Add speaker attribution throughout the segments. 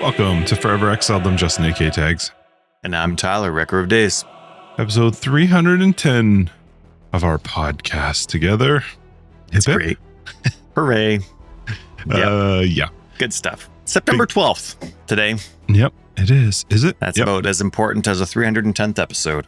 Speaker 1: Welcome to Forever Exiled. I'm Justin, AK Tags.
Speaker 2: And I'm Tyler, Wrecker of Days.
Speaker 1: Episode 310 of our podcast together.
Speaker 2: It's great. Hooray.
Speaker 1: Yeah.
Speaker 2: Good stuff. September 12th today.
Speaker 1: Yep, it is. Is it?
Speaker 2: That's about as important as a 310th episode.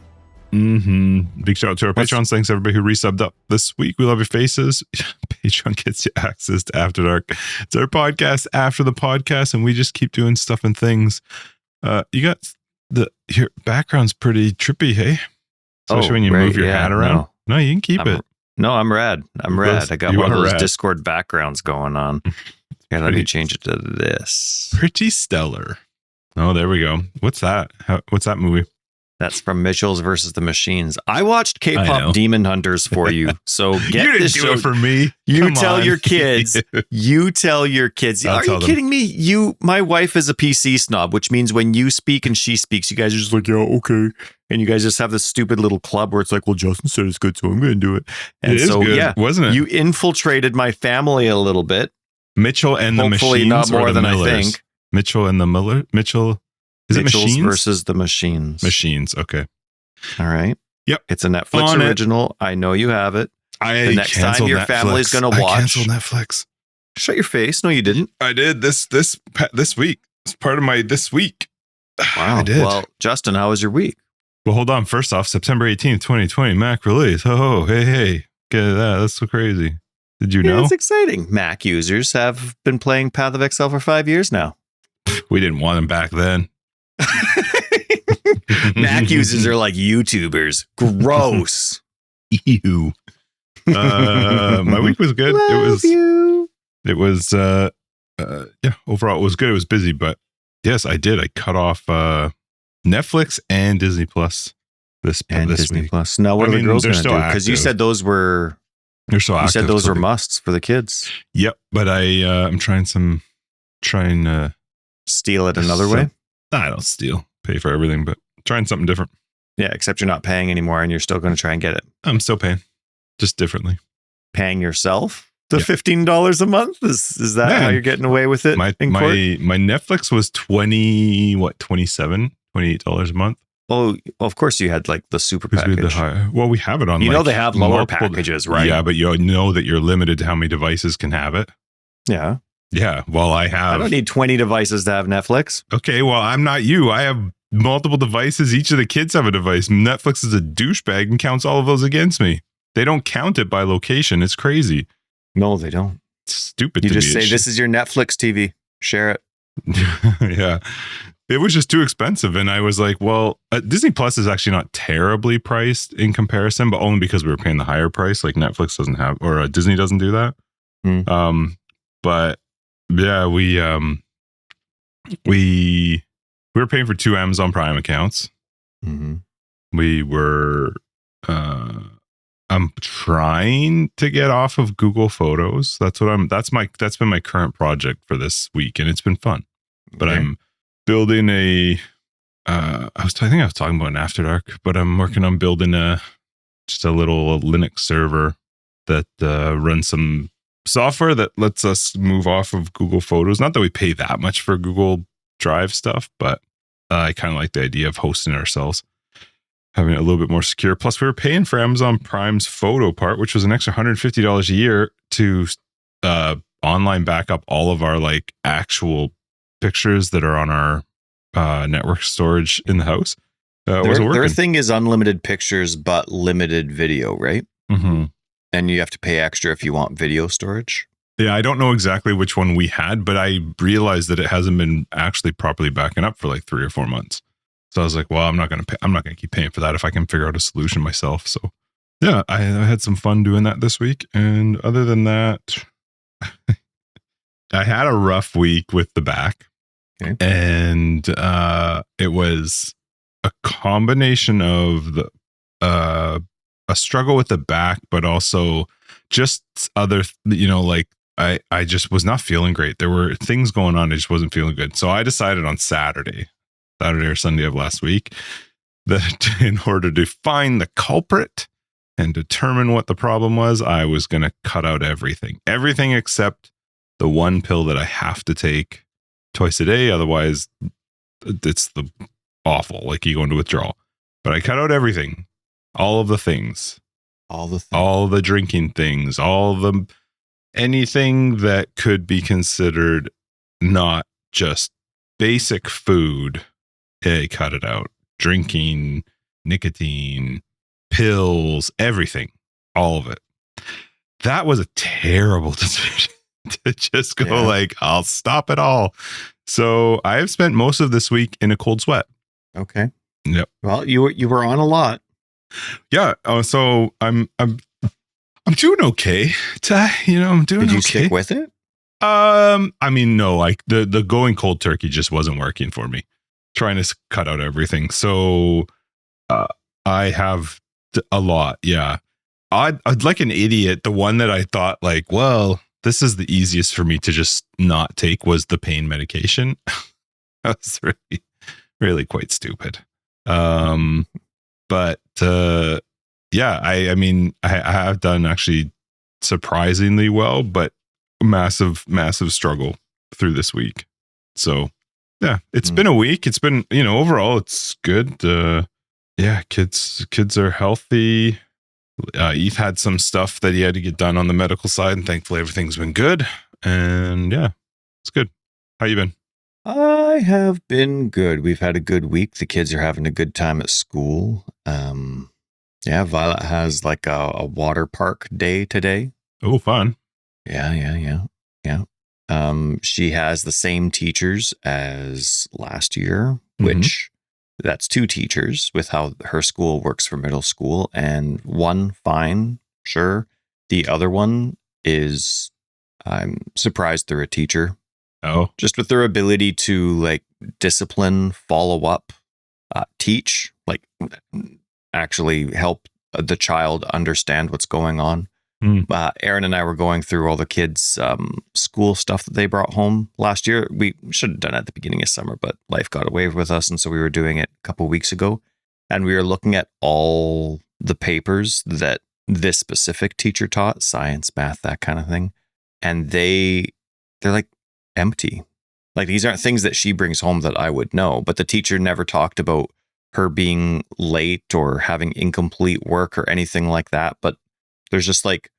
Speaker 1: Mm-hmm. Big shout out to our Patrons. Thanks everybody who resubbed up this week. We love your faces. Patreon gets you access to After Dark. It's our podcast after the podcast, and we just keep doing stuff and things. You got your background's pretty trippy, hey? Especially when you move your hat around. No, you can keep it.
Speaker 2: No, I'm rad. I got one of those Discord backgrounds going on. Here, let me change it to this.
Speaker 1: Pretty stellar. Oh, there we go. What's that? What's that movie?
Speaker 2: That's from Mitchell's versus the Machines. I watched K-pop Demon Hunters for you. So get
Speaker 1: you
Speaker 2: this
Speaker 1: didn't do it for me.
Speaker 2: You tell your kids. You tell your kids. Are you kidding me? My wife is a PC snob, which means when you speak and she speaks, you guys are just like, yeah, okay. And you guys just have this stupid little club where it's like, well, Justin said it's good, so I'm going to do it. And
Speaker 1: it is good, yeah, wasn't it?
Speaker 2: You infiltrated my family a little bit.
Speaker 1: Mitchell and the Machines.
Speaker 2: Hopefully not more than
Speaker 1: Millers?
Speaker 2: I think.
Speaker 1: Mitchell and the Miller. Mitchell. Is it
Speaker 2: Mitchell's
Speaker 1: Machines
Speaker 2: versus the Machines?
Speaker 1: Machines. Okay.
Speaker 2: All right.
Speaker 1: Yep.
Speaker 2: It's a Netflix original. I know you have it. The next time your family's going to watch.
Speaker 1: I canceled Netflix.
Speaker 2: Shut your face. No, you didn't.
Speaker 1: I did this week. It's part of my this week.
Speaker 2: Wow.
Speaker 1: I did.
Speaker 2: Well, Justin, how was your week?
Speaker 1: Well, hold on. First off, September 18th, 2020, Mac release. Oh, hey. Get that. That's so crazy. Did you know?
Speaker 2: It's exciting. Mac users have been playing Pathofexile for 5 years now.
Speaker 1: We didn't want them back then.
Speaker 2: Mac users are like YouTubers. Gross.
Speaker 1: Ew. My week was good. It was overall it was good. It was busy, but yes, I did. I cut off Netflix and Disney Plus this
Speaker 2: Disney
Speaker 1: week.
Speaker 2: Plus. Now, what are the girls going to do? Because you said those were
Speaker 1: they're so active.
Speaker 2: You said those were musts for the kids.
Speaker 1: Yep, but I'm trying
Speaker 2: steal it another way.
Speaker 1: I don't steal. Pay for everything, but trying something different.
Speaker 2: Yeah, except you're not paying anymore, and you're still going to try and get it.
Speaker 1: I'm still paying, just differently.
Speaker 2: Paying yourself the $15 a month? Is that how you're getting away with it?
Speaker 1: My Netflix was $28 a month.
Speaker 2: Oh, of course you had like the super package.
Speaker 1: We have it on.
Speaker 2: You know they have lower packages, right?
Speaker 1: Yeah, but you know that you're limited to how many devices can have it.
Speaker 2: Yeah.
Speaker 1: Yeah. Well, I don't
Speaker 2: need 20 devices to have Netflix.
Speaker 1: Okay. Well, I'm not you. I have multiple devices. Each of the kids have a device. Netflix is a douchebag and counts all of those against me. They don't count it by location. It's crazy.
Speaker 2: No, they don't.
Speaker 1: It's stupid.
Speaker 2: You just say, this is your Netflix TV. Share it.
Speaker 1: Yeah. It was just too expensive. And I was like, well, Disney Plus is actually not terribly priced in comparison, but only because we were paying the higher price. Like Netflix doesn't have, or Disney doesn't do that. But yeah, we were paying for 2 Amazon Prime accounts.
Speaker 2: Mm-hmm.
Speaker 1: We were, I'm trying to get off of Google Photos. That's been my current project for this week, and it's been fun. But I'm building I think I was talking about an After Dark, but I'm working on building just a little Linux server that runs some software that lets us move off of Google Photos. Not that we pay that much for Google Drive stuff, but I kind of like the idea of hosting it ourselves, having it a little bit more secure. Plus, we were paying for Amazon Prime's photo part, which was an extra $150 a year to online backup all of our like actual pictures that are on our network storage in the house.
Speaker 2: Their thing is unlimited pictures, but limited video, right?
Speaker 1: Mm-hmm.
Speaker 2: And you have to pay extra if you want video storage.
Speaker 1: Yeah, I don't know exactly which one we had, but I realized that it hasn't been actually properly backing up for like 3 or 4 months. So I was like, well, I'm not going to keep paying for that if I can figure out a solution myself. So yeah, I had some fun doing that this week. And other than that, I had a rough week with the back.
Speaker 2: Okay.
Speaker 1: And it was a combination of a struggle with the back, but also just other, like I just was not feeling great. There were things going on. I just wasn't feeling good. So I decided on Saturday or Sunday of last week that in order to find the culprit and determine what the problem was, I was going to cut out everything except the one pill that I have to take twice a day. Otherwise, it's the awful. Like you go into withdrawal. But I cut out everything, all of the things, all the drinking things, anything that could be considered not just basic food. I cut it out. Drinking, nicotine, pills, everything, all of it. That was a terrible decision to just go like, I'll stop it all. So I have spent most of this week in a cold sweat.
Speaker 2: Okay.
Speaker 1: Yep.
Speaker 2: Well, you were on a lot.
Speaker 1: Yeah. So I'm doing okay. I'm doing okay.
Speaker 2: Did you stick with it?
Speaker 1: I mean, no, like the going cold turkey just wasn't working for me. Trying to cut out everything. So I have a lot. Yeah. I'd like an idiot. The one that I thought like, well, this is the easiest for me to just not take was the pain medication. That was really, really quite stupid. But yeah, I mean, I have done actually surprisingly well, but massive struggle through this week. So yeah, it's been a week. It's been, overall it's good. Yeah, kids are healthy. Eve had some stuff that he had to get done on the medical side, and thankfully everything's been good. And yeah, it's good. How you been?
Speaker 2: I have been good. We've had a good week. The kids are having a good time at school. Yeah, Violet has like a water park day today.
Speaker 1: Oh, fun.
Speaker 2: Yeah. She has the same teachers as last year, which that's 2 teachers with how her school works for middle school, and one fine, sure. The other one is, I'm surprised they're a teacher.
Speaker 1: Oh,
Speaker 2: just with their ability to like discipline, follow up, teach, like actually help the child understand what's going on. Aaron and I were going through all the kids' school stuff that they brought home last year. We should have done it at the beginning of summer, but life got away with us. And so we were doing it a couple of weeks ago. And we were looking at all the papers that this specific teacher taught, science, math, that kind of thing. And they're like empty. Like these aren't things that she brings home that I would know, but the teacher never talked about her being late or having incomplete work or anything like that. But there's just like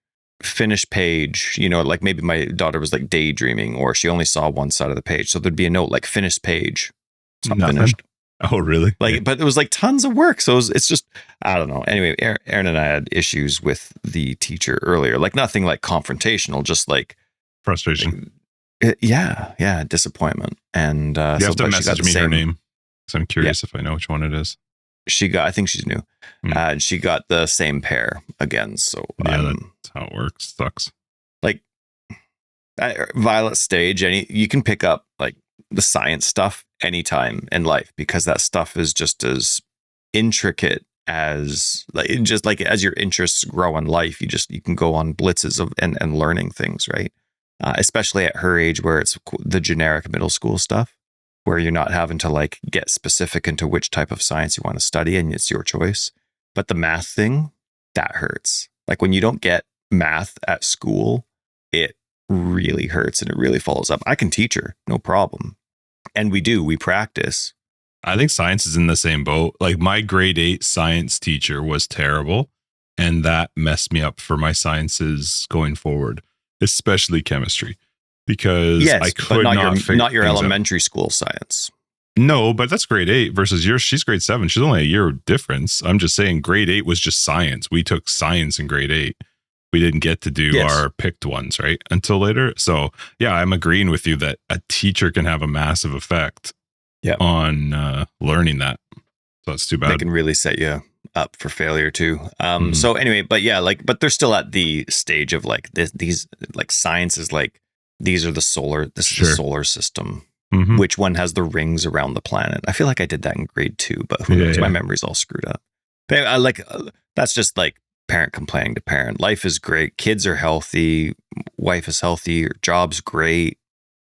Speaker 2: finished page, like maybe my daughter was like daydreaming or she only saw one side of the page. So there'd be a note like finished page. It's not finished.
Speaker 1: Oh, really?
Speaker 2: Like, yeah. But it was like tons of work. So it's just, I don't know. Anyway, Aaron and I had issues with the teacher earlier, like nothing like confrontational, just like
Speaker 1: frustration.
Speaker 2: Yeah. Disappointment. And
Speaker 1: you have to message me her name. So I'm curious if I know which one it is.
Speaker 2: I think she's new. And she got the same pair again. So
Speaker 1: yeah, that's how it works. Sucks.
Speaker 2: Like at Violet stage, you can pick up like the science stuff anytime in life because that stuff is just as intricate as as your interests grow in life. You can go on blitzes and learning things, right? Especially at her age where it's the generic middle school stuff, where you're not having to like get specific into which type of science you want to study and it's your choice. But the math thing, that hurts. Like when you don't get math at school, it really hurts and it really follows up. I can teach her, no problem. And we practice.
Speaker 1: I think science is in the same boat. Like my grade 8 science teacher was terrible. And that messed me up for my sciences going forward, especially chemistry. Because I could
Speaker 2: not your elementary school science.
Speaker 1: No, but that's grade 8 versus yours. She's grade 7. She's only a year difference. I'm just saying grade 8 was just science. We took science in grade 8. We didn't get to do our picked ones, right? Until later. So yeah, I'm agreeing with you that a teacher can have a massive effect on learning that. So that's too bad.
Speaker 2: They can really set you up for failure too. So anyway, but yeah, but they're still at the stage of like these like science is like, these are the this is the solar system. Which one has the rings around the planet? I feel like I did that in grade 2, but who knows? My memory's all screwed up. But I that's just like parent complaining to parent. Life is great. Kids are healthy. Wife is healthy. Your job's great.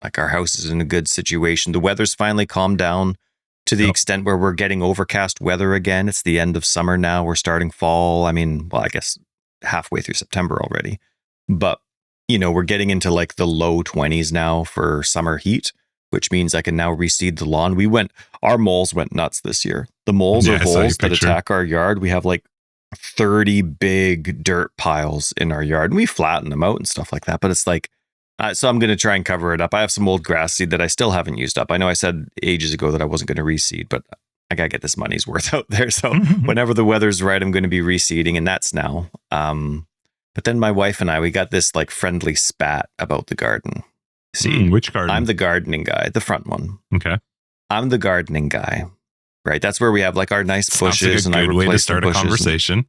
Speaker 2: Like our house is in a good situation. The weather's finally calmed down to the extent where we're getting overcast weather again. It's the end of summer now. We're starting fall. I mean, well, I guess halfway through September already. But, we're getting into like the low 20s now for summer heat, which means I can now reseed the lawn. Our moles went nuts this year. The moles are voles that attack our yard. We have like 30 big dirt piles in our yard, and we flatten them out and stuff like that. But it's like, so I'm going to try and cover it up. I have some old grass seed that I still haven't used up. I know I said ages ago that I wasn't going to reseed, but I got to get this money's worth out there. So whenever the weather's right, I'm going to be reseeding, and that's now. But then my wife and I, we got this like friendly spat about the garden. See,
Speaker 1: which garden?
Speaker 2: I'm the gardening guy, the front one.
Speaker 1: Okay.
Speaker 2: I'm the gardening guy, right? That's where we have like our nice bushes.
Speaker 1: Sounds like a good way to start a conversation.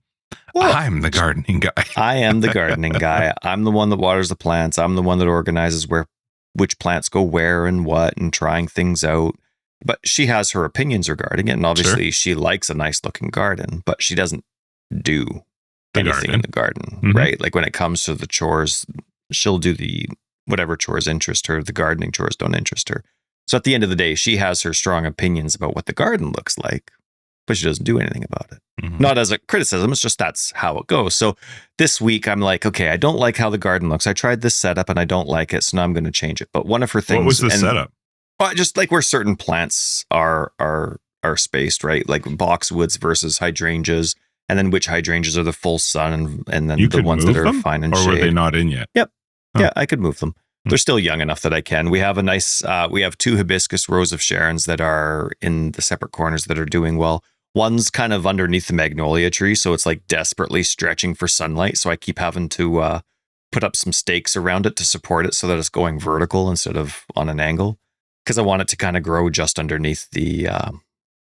Speaker 1: Well, I'm the gardening guy.
Speaker 2: I am the gardening guy. I'm the one that waters the plants. I'm the one that organizes which plants go where and what, and trying things out. But she has her opinions regarding it. And obviously she likes a nice looking garden, but she doesn't do anything in the garden, right? Like when it comes to the chores, she'll do whatever chores interest her. The gardening chores don't interest her. So at the end of the day, she has her strong opinions about what the garden looks like, but she doesn't do anything about it. Not as a criticism, it's just that's how it goes. So this week I'm like, okay, I don't like how the garden looks. I tried this setup and I don't like it, so now I'm going to change it. But one of her things—
Speaker 1: What was the setup?
Speaker 2: Well, just like where certain plants are spaced, right? Like boxwoods versus hydrangeas, and then which hydrangeas are the full sun, and then the ones that are fine and shade.
Speaker 1: Or were they not in yet?
Speaker 2: Yep. Oh. Yeah, I could move them. They're still young enough that I can. We have we have 2 hibiscus rows of Sharons that are in the separate corners that are doing well. One's kind of underneath the magnolia tree, so it's like desperately stretching for sunlight. So I keep having to put up some stakes around it to support it so that it's going vertical instead of on an angle, because I want it to kind of grow just underneath the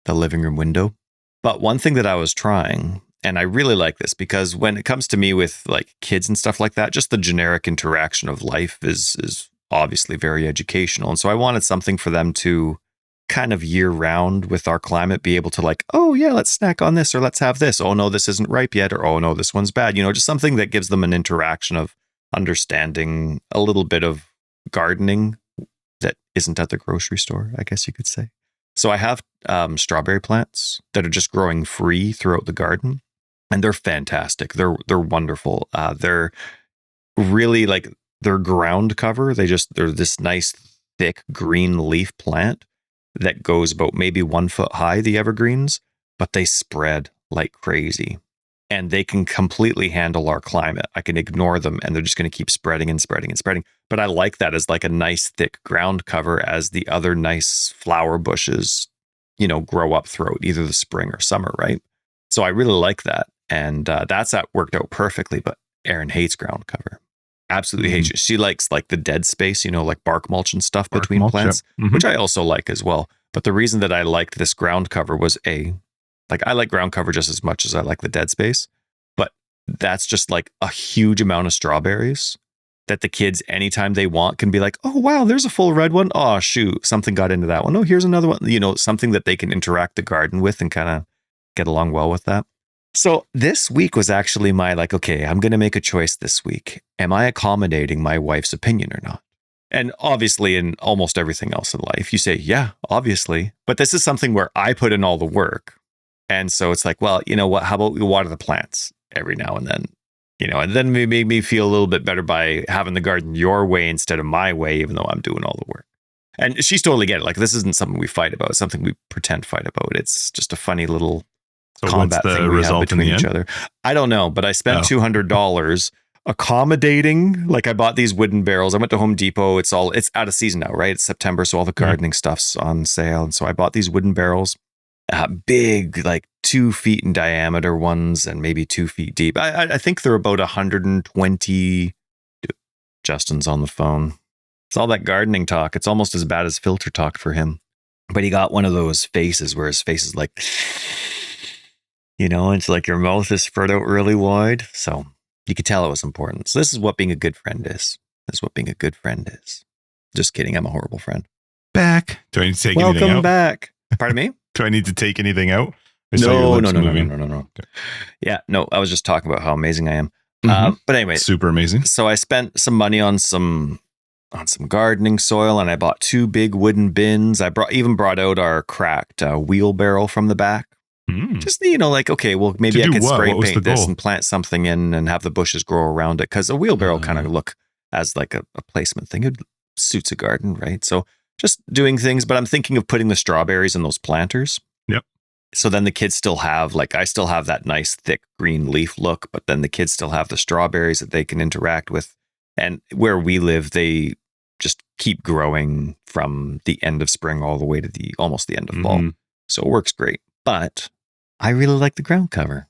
Speaker 2: living room window. But one thing that I was trying, and I really like this, because when it comes to me with like kids and stuff like that, just the generic interaction of life is obviously very educational. And so I wanted something for them to kind of year round with our climate be able to like, oh yeah, let's snack on this, or let's have this. Oh no, this isn't ripe yet. Or oh no, this one's bad. You know, just something that gives them an interaction of understanding a little bit of gardening that isn't at the grocery store, I guess you could say. So I have strawberry plants that are just growing free throughout the garden, and they're fantastic. They're wonderful. They're really like their ground cover. They're this nice thick green leaf plant that goes about maybe 1 foot high, the evergreens, but they spread like crazy. And they can completely handle our climate. I can ignore them and they're just going to keep spreading and spreading and spreading. But I like that as like a nice thick ground cover as the other nice flower bushes, you know, grow up throughout either the spring or summer, right? So I really like that. And that worked out perfectly. But Erin hates ground cover. Absolutely hates it. She likes like the dead space, you know, like bark mulch and stuff between plants, which I also like as well. But the reason that I liked this ground cover was like I like ground cover just as much as I like the dead space, but that's just like a huge amount of strawberries that the kids, anytime they want, can be like, oh, wow, there's a full red one. Oh, shoot, something got into that one. Oh, here's another one. You know, something that they can interact the garden with and kind of get along well with that. So this week was actually my like, okay, I'm going to make a choice this week. Am I accommodating my wife's opinion or not? And obviously in almost everything else in life, you say, yeah, obviously. But this is something where I put in all the work. And so it's like, well, you know what? How about we water the plants every now and then? You know, and then it made me feel a little bit better by having the garden your way instead of my way, even though I'm doing all the work. And she's totally get it. Like, this isn't something we fight about. It's something we pretend fight about. It's just a funny little combat thing we have between each other. I don't know, but I spent $200 accommodating. Like, I bought these wooden barrels. I went to Home Depot. It's out of season now, right? It's September, so all the gardening stuff's on sale. And so I bought these wooden barrels, big, like 2 feet in diameter ones and maybe 2 feet deep. I think they're about 120. Justin's on the phone. It's all that gardening talk. It's almost as bad as filter talk for him. But he got one of those faces where his face is like, you know, it's like your mouth is spread out really wide. So you could tell it was important. So this is what being a good friend is. This is what being a good friend is. Just kidding. I'm a horrible friend.
Speaker 1: Back. Do I need to take anything out?
Speaker 2: Welcome back. Pardon me?
Speaker 1: Do I need to take anything out?
Speaker 2: No. Okay. Yeah, no, I was just talking about how amazing I am. But anyway.
Speaker 1: Super amazing.
Speaker 2: So I spent some money on some gardening soil, and I bought 2 big wooden bins. I brought out our cracked wheelbarrow from the back. Just, you know, like, okay, well, maybe I could spray paint this and plant something in and have the bushes grow around it, because a wheelbarrow kind of look as like a placement thing. It suits a garden, right? So just doing things. But I'm thinking of putting the strawberries in those planters.
Speaker 1: Yep.
Speaker 2: So then the kids still have, like, I still have that nice thick green leaf look, but then the kids still have the strawberries that they can interact with. And where we live, they just keep growing from the end of spring all the way to almost the end of fall. So it works great. But I really like the ground cover.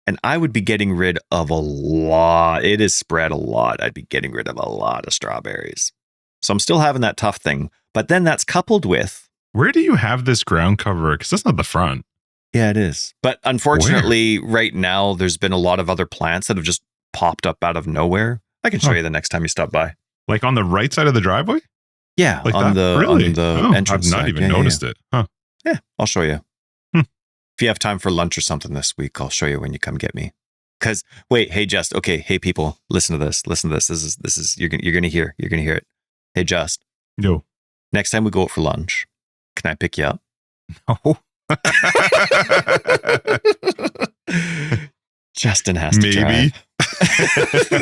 Speaker 2: And I would be getting rid of a lot. It is spread a lot. I'd be getting rid of a lot of strawberries. So I'm still having that tough thing. But then that's coupled with...
Speaker 1: Where do you have this ground cover? Because that's not the front.
Speaker 2: Yeah, it is. But unfortunately, right now, there's been a lot of other plants that have just popped up out of nowhere. I can show you the next time you stop by.
Speaker 1: Like on the right side of the driveway?
Speaker 2: Yeah,
Speaker 1: like
Speaker 2: on
Speaker 1: that?
Speaker 2: On the entrance
Speaker 1: I've not
Speaker 2: side.
Speaker 1: even noticed it. Huh.
Speaker 2: Yeah, I'll show you. If you have time for lunch or something this week, I'll show you when you come get me. Because wait, hey Just, okay, hey people, listen to this. This is you're gonna hear it. Hey Just.
Speaker 1: No.
Speaker 2: Next time we go out for lunch, can I pick you up?
Speaker 1: No.
Speaker 2: Justin has to
Speaker 1: maybe.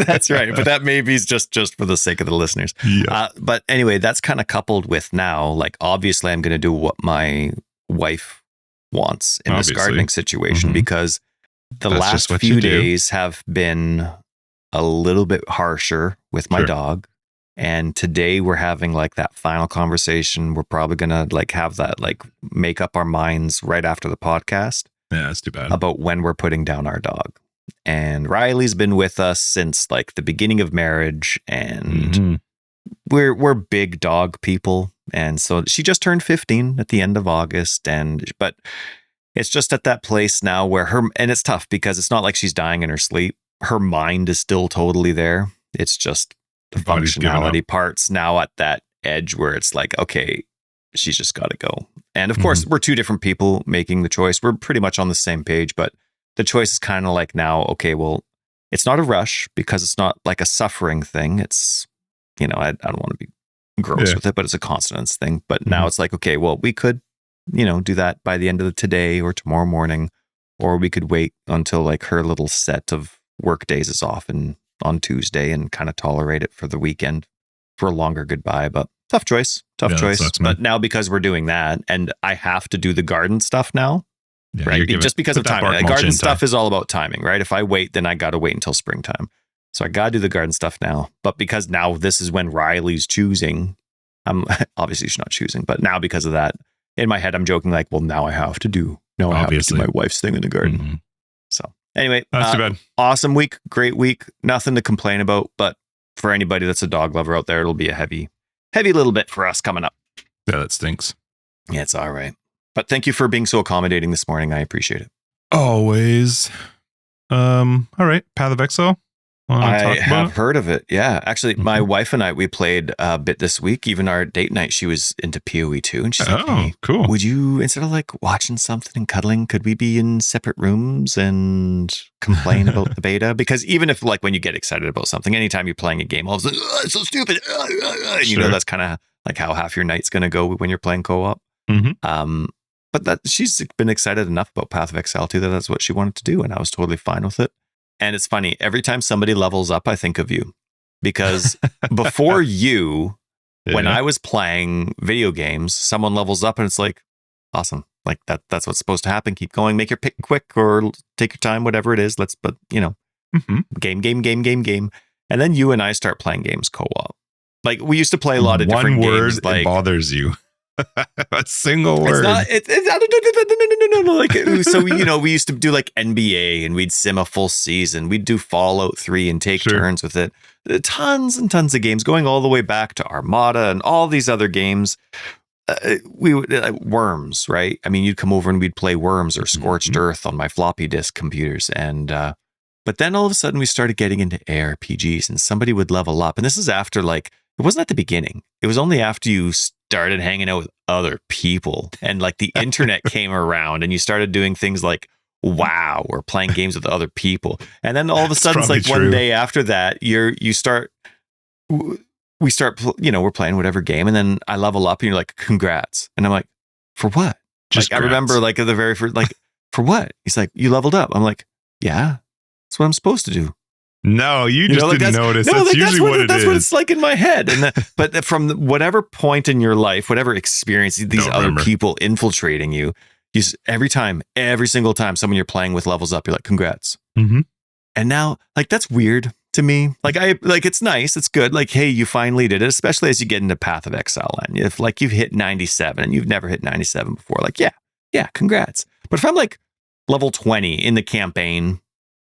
Speaker 2: That's right, but that maybe is just for the sake of the listeners.
Speaker 1: Yeah.
Speaker 2: But anyway, that's kind of coupled with now, like obviously I'm going to do what my wife wants in this gardening situation because the last few days have been a little bit harsher with my dog. And today we're having like that final conversation. We're probably going to like have that, like make up our minds right after the podcast.
Speaker 1: Yeah, that's too bad.
Speaker 2: About when we're putting down our dog. And Riley's been with us since like the beginning of marriage, and we're big dog people. And so she just turned 15 at the end of August. But it's just at that place now where and it's tough because it's not like she's dying in her sleep. Her mind is still totally there. It's just the functionality parts now at that edge where it's like, okay, she's just got to go. And of course, we're two different people making the choice. We're pretty much on the same page, but the choice is kind of like now, okay, well, it's not a rush because it's not like a suffering thing. It's, I don't want to be gross with it, but it's a consonance thing. But now it's like, okay, well, we could, do that by the end of today or tomorrow morning, or we could wait until like her little set of work days is off and on Tuesday and kind of tolerate it for the weekend for a longer goodbye. But tough choice.
Speaker 1: Sucks,
Speaker 2: but now because we're doing that and I have to do the garden stuff now, right? Just because of timing. Garden stuff is all about timing, right? If I wait, then I got to wait until springtime. So I got to do the garden stuff now. But because now this is when Riley's choosing, obviously she's not choosing, but now because of that, in my head, I'm joking like, well, now I have to do my wife's thing in the garden. So anyway,
Speaker 1: that's too bad.
Speaker 2: Awesome week. Great week. Nothing to complain about, but for anybody that's a dog lover out there, it'll be a heavy little bit for us coming up.
Speaker 1: Yeah, that stinks.
Speaker 2: Yeah, it's all right. But thank you for being so accommodating this morning. I appreciate it.
Speaker 1: Always. All right. Path of Exile.
Speaker 2: I have heard of it. Yeah. Actually, my wife and I, we played a bit this week. Even our date night, she was into PoE too. And she's like, hey,
Speaker 1: cool.
Speaker 2: Would you, instead of like watching something and cuddling, could we be in separate rooms and complain about the beta? Because even if like when you get excited about something, anytime you're playing a game, all of a sudden, it's so stupid. And, that's kind of like how half your night's going to go when you're playing co-op. But that she's been excited enough about Path of Exile too, that's what she wanted to do. And I was totally fine with it. And it's funny, every time somebody levels up, I think of you. Because before you, when I was playing video games, someone levels up and it's like, awesome. Like that's what's supposed to happen. Keep going, make your pick quick or take your time, whatever it is. Game. And then you and I start playing games co-op. Like we used to play a lot of different games.
Speaker 1: Like, it bothers you. A single word.
Speaker 2: No. Like, so, we used to do like NBA and we'd sim a full season. We'd do Fallout 3 and take turns with it. Tons and tons of games going all the way back to Armada and all these other games. We would Worms, right? I mean, you'd come over and we'd play Worms or Scorched Earth on my floppy disk computers. And, but then all of a sudden we started getting into ARPGs and somebody would level up. And this is after like, it wasn't at the beginning. It was only after you started hanging out with other people and like the internet came around and you started doing things like WoW or playing games with other people. And then all of a sudden it's like one day after that, we start, we're playing whatever game. And then I level up and you're like, congrats. And I'm like, for what?
Speaker 1: Just
Speaker 2: like, I remember like at the very first, like, for what? He's like, you leveled up. I'm like, yeah, that's what I'm supposed to do.
Speaker 1: No, you just didn't notice. No, that's usually what it is.
Speaker 2: That's what it's like in my head. And but from whatever point in your life, whatever experience, these other people infiltrating you, every single time someone you're playing with levels up, you're like, congrats.
Speaker 1: Mm-hmm.
Speaker 2: And now, like, that's weird to me. Like, it's nice. It's good. Like, hey, you finally did it, especially as you get into Path of Exile. And if like you've hit 97 and you've never hit 97 before, like, yeah, congrats. But if I'm like level 20 in the campaign,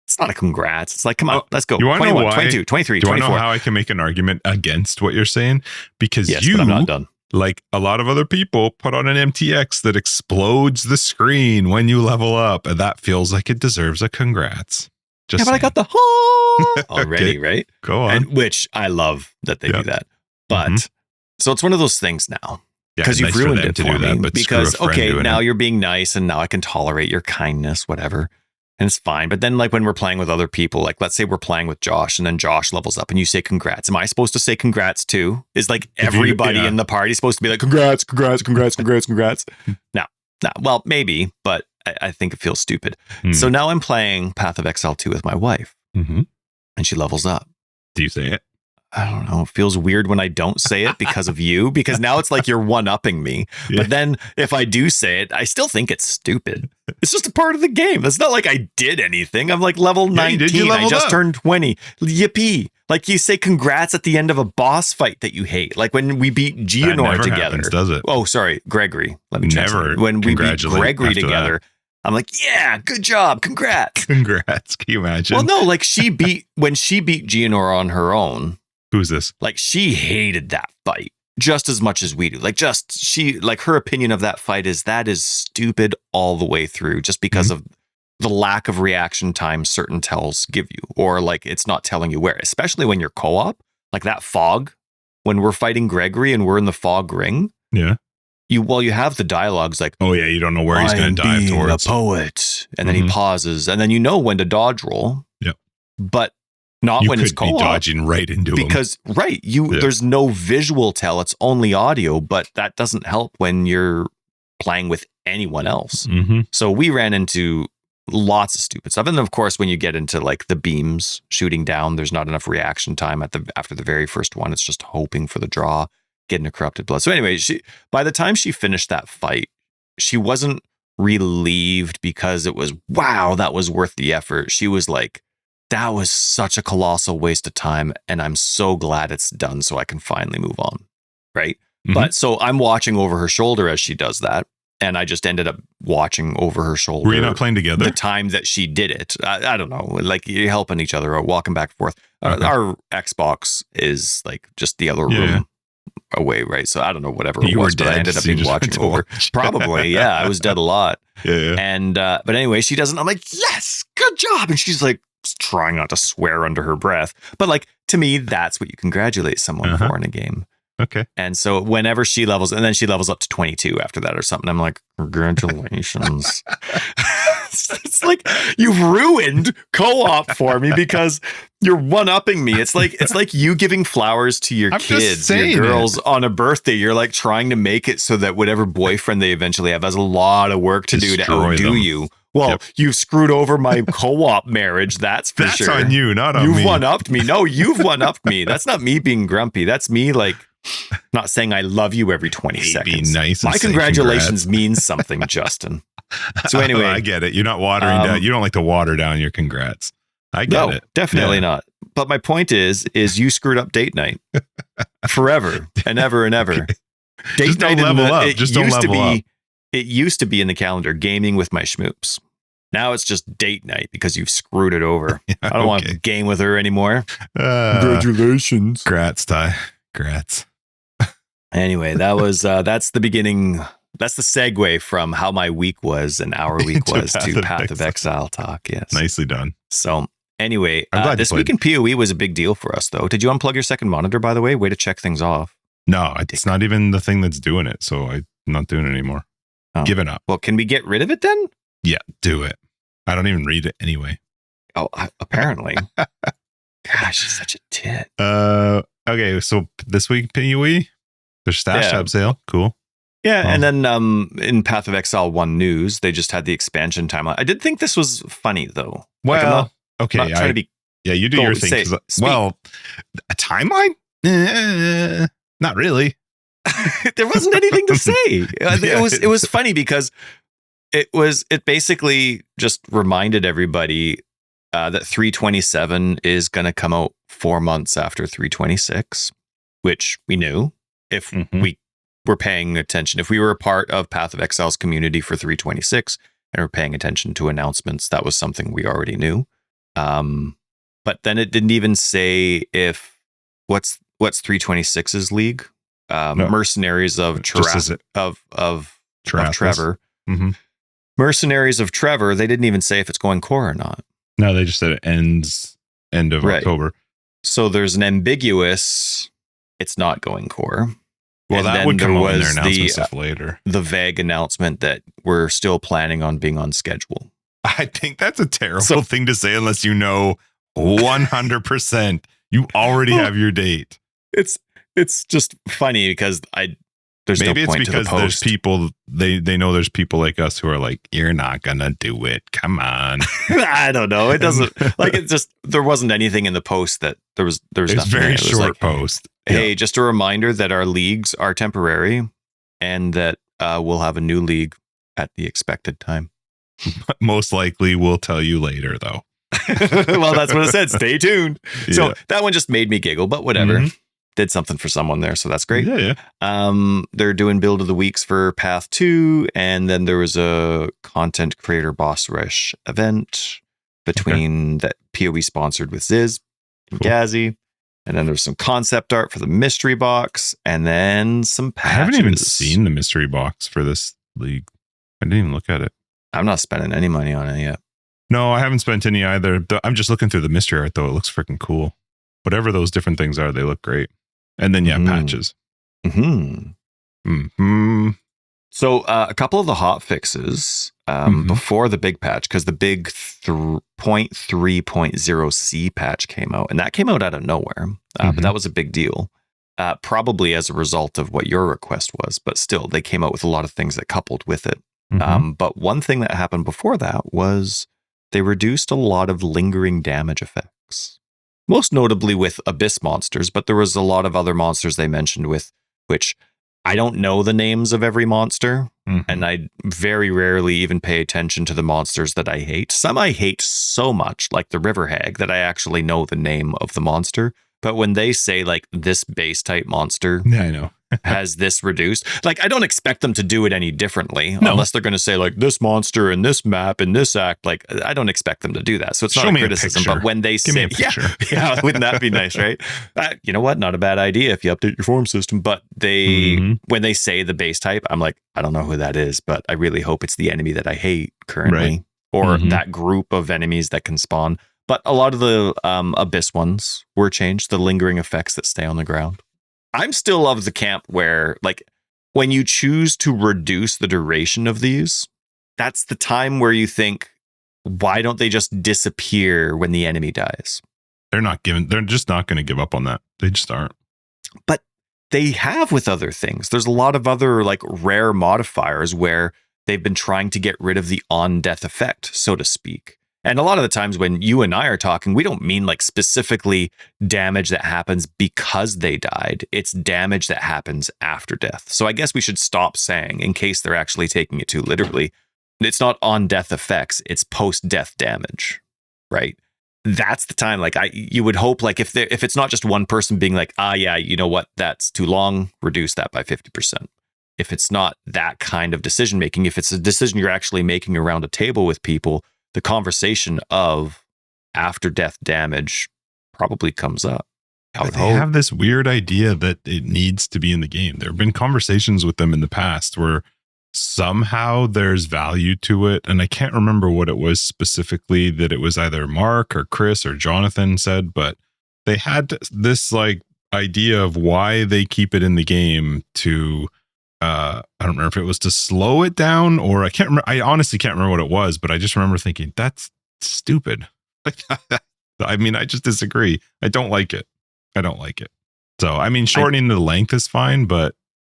Speaker 2: it's not a congrats. It's like, come on, let's go.
Speaker 1: You want to know why?
Speaker 2: 22, 23,
Speaker 1: Do you
Speaker 2: 24.
Speaker 1: want to know how I can make an argument against what you're saying? Because
Speaker 2: but I'm not done.
Speaker 1: Like a lot of other people, put on an MTX that explodes the screen when you level up. And that feels like it deserves a congrats.
Speaker 2: But I got the already, right?
Speaker 1: Go on.
Speaker 2: And which I love that they do that. But so it's one of those things now. Because you've ruined it for me. Because, now you're being nice and now I can tolerate your kindness, whatever. And it's fine. But then like when we're playing with other people, like let's say we're playing with Josh and then Josh levels up and you say congrats. Am I supposed to say congrats too? Is like everybody in the party supposed to be like congrats? No. Well, maybe, but I think it feels stupid. So now I'm playing Path of Exile 2 with my wife and she levels up.
Speaker 1: Do you say it?
Speaker 2: I don't know. It feels weird when I don't say it because of you, because now it's like you're one-upping me. Yeah. But then if I do say it, I still think it's stupid. It's just a part of the game. It's not like I did anything. I'm like level 19. I just turned 20. Yippee. Like you say congrats at the end of a boss fight that you hate. Like when we beat Geonor together.
Speaker 1: Happens, does it?
Speaker 2: Oh, sorry. Gregory.
Speaker 1: Let me never.
Speaker 2: When we beat Gregory together. I'm like, yeah, good job. Congrats.
Speaker 1: Congrats. Can you imagine?
Speaker 2: Well, no, like when she beat Geonor on her own.
Speaker 1: Who's this?
Speaker 2: Like she hated that fight just as much as we do. Like her opinion of that fight is that is stupid all the way through just because of the lack of reaction time certain tells give you, or like it's not telling you where, especially when you're co-op, like that fog, when we're fighting Gregory and we're in the fog ring.
Speaker 1: Yeah.
Speaker 2: You have the dialogues like,
Speaker 1: oh yeah, you don't know where he's going to dive towards.
Speaker 2: A poet. And then he pauses and then you know when to dodge roll.
Speaker 1: Yep.
Speaker 2: But not when it's co-op.
Speaker 1: You could be dodging right into him.
Speaker 2: Because, there's no visual tell. It's only audio, but that doesn't help when you're playing with anyone else.
Speaker 1: Mm-hmm.
Speaker 2: So we ran into lots of stupid stuff. And then, of course, when you get into like the beams shooting down, there's not enough reaction time after the very first one. It's just hoping for the draw, getting a corrupted blood. So anyway, by the time she finished that fight, she wasn't relieved because it was, wow, that was worth the effort. She was like, that was such a colossal waste of time. And I'm so glad it's done so I can finally move on. Right. Mm-hmm. But so I'm watching over her shoulder as she does that. And I just ended up watching over her shoulder.
Speaker 1: Were you not playing together?
Speaker 2: The time that she did it. I don't know. Like you're helping each other or walking back and forth. Okay. Our Xbox is like just the other room away. Right. So I don't know, whatever it was, but I ended up being watching over. Probably. Yeah. I was dead a lot.
Speaker 1: Yeah.
Speaker 2: And, but anyway, she doesn't. I'm like, yes, good job. And she's like, trying not to swear under her breath, but like to me that's what you congratulate someone for in a game.
Speaker 1: Okay.
Speaker 2: And so whenever she levels, and then she levels up to 22 after that or something, I'm like, congratulations. It's like you've ruined co-op for me because you're one-upping me. It's like you giving flowers to your kids, your girls on a birthday. You're like trying to make it so that whatever boyfriend they eventually have has a lot of work to do to outdo you. Well, you've screwed over my co-op marriage. That's for sure.
Speaker 1: That's on you, not on me.
Speaker 2: You've one-upped me. No, you've one-upped me. That's not me being grumpy. That's me like not saying I love you every 20 seconds.
Speaker 1: Be nice.
Speaker 2: My congratulations means something, Justin. So anyway,
Speaker 1: I get it. You're not watering down. You don't like to water down your congrats. I get it.
Speaker 2: Definitely not. But my point is you screwed up date night forever and ever and ever.
Speaker 1: Okay.
Speaker 2: Date
Speaker 1: just
Speaker 2: night
Speaker 1: don't level up. Just don't level up.
Speaker 2: It used to be in the calendar, gaming with my schmoops. Now it's just date night because you've screwed it over. I don't want to game with her anymore.
Speaker 1: Congratulations. Grats, Ty. Grats.
Speaker 2: Anyway, that's the beginning. That's the segue from how my week was and our week was to Path of Exile talk. Yes.
Speaker 1: Nicely done.
Speaker 2: So anyway, this week in PoE was a big deal for us, though. Did you unplug your second monitor, by the way? Way to check things off.
Speaker 1: No, it's not even the thing that's doing it. So I'm not doing it anymore. Giving up.
Speaker 2: Well, can we get rid of it then?
Speaker 1: Yeah, do it. I don't even read it anyway.
Speaker 2: Oh, apparently. Gosh, she's such a tit.
Speaker 1: Okay, so this week, PoE, there's Stash Tab sale. Cool.
Speaker 2: Yeah, and then in Path of Exile 1 news, they just had the expansion timeline. I did think this was funny, though.
Speaker 1: Well,
Speaker 2: I'm not trying to be
Speaker 1: Yeah, you do your thing. Well, a timeline? Not really.
Speaker 2: There wasn't anything to say. It was funny because it basically just reminded everybody that 327 is going to come out 4 months after 326, which we knew if we were paying attention. If we were a part of Path of Exile's community for 326 and were paying attention to announcements, that was something we already knew. But then it didn't even say if what's 326's league. No. Mercenaries of Trevor.
Speaker 1: Mm-hmm.
Speaker 2: Mercenaries of Trevor, they didn't even say if it's going core or not.
Speaker 1: No, they just said it ends end of October.
Speaker 2: So there's an ambiguous, it's not going core.
Speaker 1: Well, and that would come out in their announcement stuff later.
Speaker 2: The vague announcement that we're still planning on being on schedule.
Speaker 1: I think that's a terrible thing to say unless you know 100%. You already have your date.
Speaker 2: It's just funny because there's
Speaker 1: maybe
Speaker 2: no point
Speaker 1: it's because
Speaker 2: to the
Speaker 1: there's people they know there's people like us who are like, you're not gonna do it. Come on.
Speaker 2: I don't know. It doesn't there wasn't anything in the post that there was nothing.
Speaker 1: Very short post.
Speaker 2: Hey, just a reminder that our leagues are temporary and that we'll have a new league at the expected time.
Speaker 1: Most likely we'll tell you later though.
Speaker 2: Well, that's what it said. Stay tuned. Yeah. So that one just made me giggle, but whatever. Mm-hmm. Did something for someone there, so that's great.
Speaker 1: Yeah.
Speaker 2: They're doing build of the weeks for Path 2, and then there was a content creator boss rush event between that PoE sponsored with Ziz and Gazzy, and then there's some concept art for the mystery box, and then some patches.
Speaker 1: I haven't even seen the mystery box for this league. I didn't even look at it.
Speaker 2: I'm not spending any money on it yet.
Speaker 1: No, I haven't spent any either. I'm just looking through the mystery art though. It looks freaking cool. Whatever those different things are, they look great. And then, patches.
Speaker 2: So a couple of the hot fixes before the big patch, because the big 0.3.0C patch came out, and that came out out of nowhere. But that was a big deal, probably as a result of what your request was. But still, they came out with a lot of things that coupled with it. But one thing that happened before that was they reduced a lot of lingering damage effects. Most notably with Abyss monsters, but there was a lot of other monsters they mentioned with which I don't know the names of every monster, and I very rarely even pay attention to the monsters that I hate. Some I hate so much, like the River Hag, that I actually know the name of the monster. But when they say like this base type monster
Speaker 1: I know.
Speaker 2: has this reduced, like I don't expect them to do it any differently unless they're going to say like this monster in this map in this act. Like I don't expect them to do that. So it's not a criticism, but when they say, yeah, wouldn't that be nice, right? You know what? Not a bad idea if you update your form system. But when they say the base type, I'm like, I don't know who that is, but I really hope it's the enemy that I hate currently, or that group of enemies that can spawn. But a lot of the Abyss ones were changed, the lingering effects that stay on the ground. I'm still of the camp where, like, when you choose to reduce the duration of these, that's the time where you think, why don't they just disappear when the enemy dies?
Speaker 1: They're just not going to give up on that. They just aren't.
Speaker 2: But they have with other things. There's a lot of other, like, rare modifiers where they've been trying to get rid of the on-death effect, so to speak. And a lot of the times when you and I are talking, we don't mean like specifically damage that happens because they died. It's damage that happens after death. So I guess we should stop saying, in case they're actually taking it too literally, it's not on death effects, it's post-death damage, right? That's the time. Like you would hope, like if it's not just one person being like, yeah, you know what, that's too long, reduce that by 50%. If it's not that kind of decision making, if it's a decision you're actually making around a table with people, the conversation of after death damage probably comes up.
Speaker 1: They have this weird idea that it needs to be in the game. There have been conversations with them in the past where somehow there's value to it. And I can't remember what it was specifically that it was either Mark or Chris or Jonathan said, but they had this like idea of why they keep it in the game to I don't remember if it was to slow it down or I can't remember. I honestly can't remember what it was, but I just remember thinking that's stupid. I mean, I just disagree. I don't like it. So, I mean, shortening the length is fine, but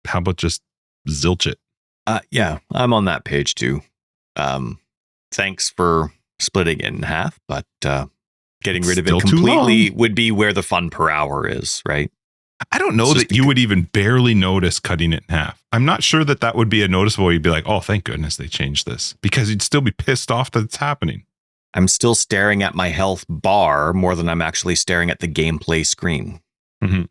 Speaker 1: how about just zilch it?
Speaker 2: Yeah, I'm on that page too. Thanks for splitting it in half, but Getting rid of it completely would be where the fun per hour is, right?
Speaker 1: I don't know that you would even barely notice cutting it in half. I'm not sure that would be a noticeable. You'd be like, oh, thank goodness they changed this, because you'd still be pissed off that it's happening.
Speaker 2: I'm still staring at my health bar more than I'm actually staring at the gameplay screen,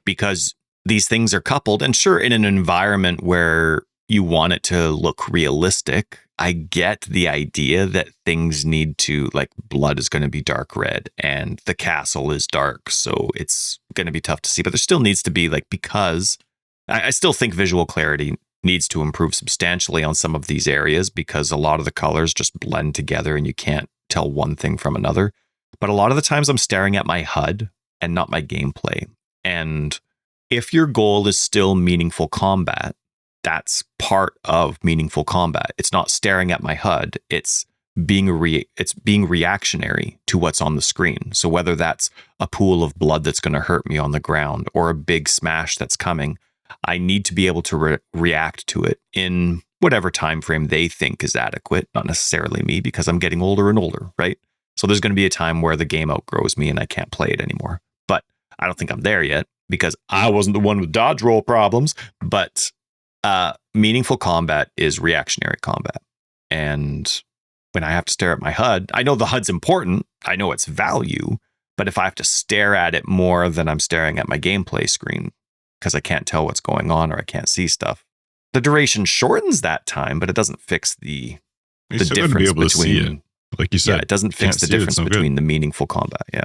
Speaker 2: because these things are coupled. And sure, in an environment where you want it to look realistic, I get the idea that things need to, like, blood is going to be dark red and the castle is dark, so it's going to be tough to see. But there still needs to be, like, because I still think visual clarity needs to improve substantially on some of these areas, because a lot of the colors just blend together and you can't tell one thing from another. But a lot of the times I'm staring at my HUD and not my gameplay. And if your goal is still meaningful combat, that's part of meaningful combat. It's not staring at my HUD. It's being reactionary to what's on the screen. So whether that's a pool of blood that's going to hurt me on the ground or a big smash that's coming, I need to be able to react to it in whatever time frame they think is adequate, not necessarily me, because I'm getting older and older, right? So there's going to be a time where the game outgrows me and I can't play it anymore. But I don't think I'm there yet, because I wasn't the one with dodge roll problems. But meaningful combat is reactionary combat. And when I have to stare at my HUD, I know the HUD's important. I know its value. But if I have to stare at it more than I'm staring at my gameplay screen, because I can't tell what's going on or I can't see stuff, the duration shortens that time, but it doesn't fix the difference between,
Speaker 1: like you said.
Speaker 2: Yeah, it doesn't fix the difference between the meaningful combat. Yeah.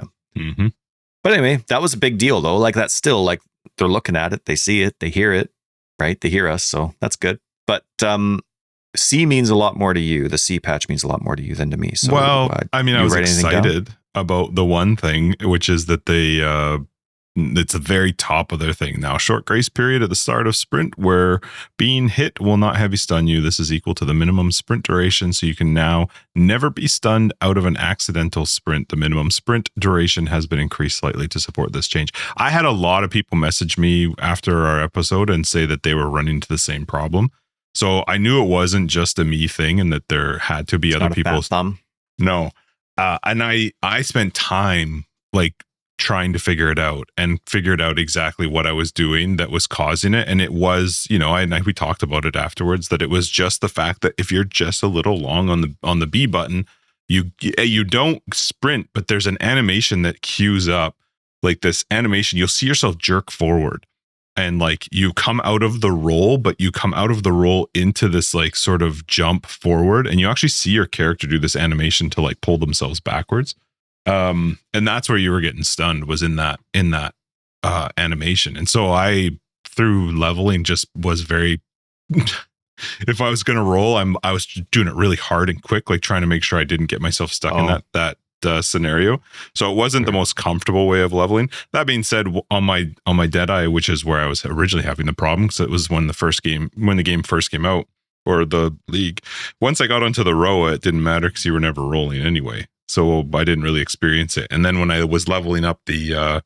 Speaker 2: But anyway, that was a big deal, though. Like, that's still, like, they're looking at it, they see it, they hear it, right? They hear us, so that's good. But C means a lot more to you. The C patch means a lot more to you than to me. So,
Speaker 1: well, I mean, I was excited about the one thing, which is that they it's the very top of their thing now. Short grace period at the start of sprint, where being hit will not heavy stun you. This is equal to the minimum sprint duration, so you can now never be stunned out of an accidental sprint. The minimum sprint duration has been increased slightly to support this change. I had a lot of people message me after our episode and say that they were running into the same problem. So I knew it wasn't just a me thing, and that there had to be other people. No. And I spent time, like, trying to figure it out, and figured out exactly what I was doing that was causing it. And it was, you know, we talked about it afterwards, that it was just the fact that if you're just a little long on the B button, you don't sprint, but there's an animation that queues up, like this animation. You'll see yourself jerk forward, and like you come out of the roll, but you come out of the roll into this like sort of jump forward, and you actually see your character do this animation to like pull themselves backwards. And that's where you were getting stunned, was in that animation. And so I, through leveling, just was very if I was going to roll, I was doing it really hard and quick, like trying to make sure I didn't get myself stuck in that scenario. So it wasn't the most comfortable way of leveling. That being said, on my Deadeye, which is where I was originally having the problem, because it was when the game first came out, or the league. Once I got onto the Roa, it didn't matter because you were never rolling anyway. So I didn't really experience it. And then when I was leveling up the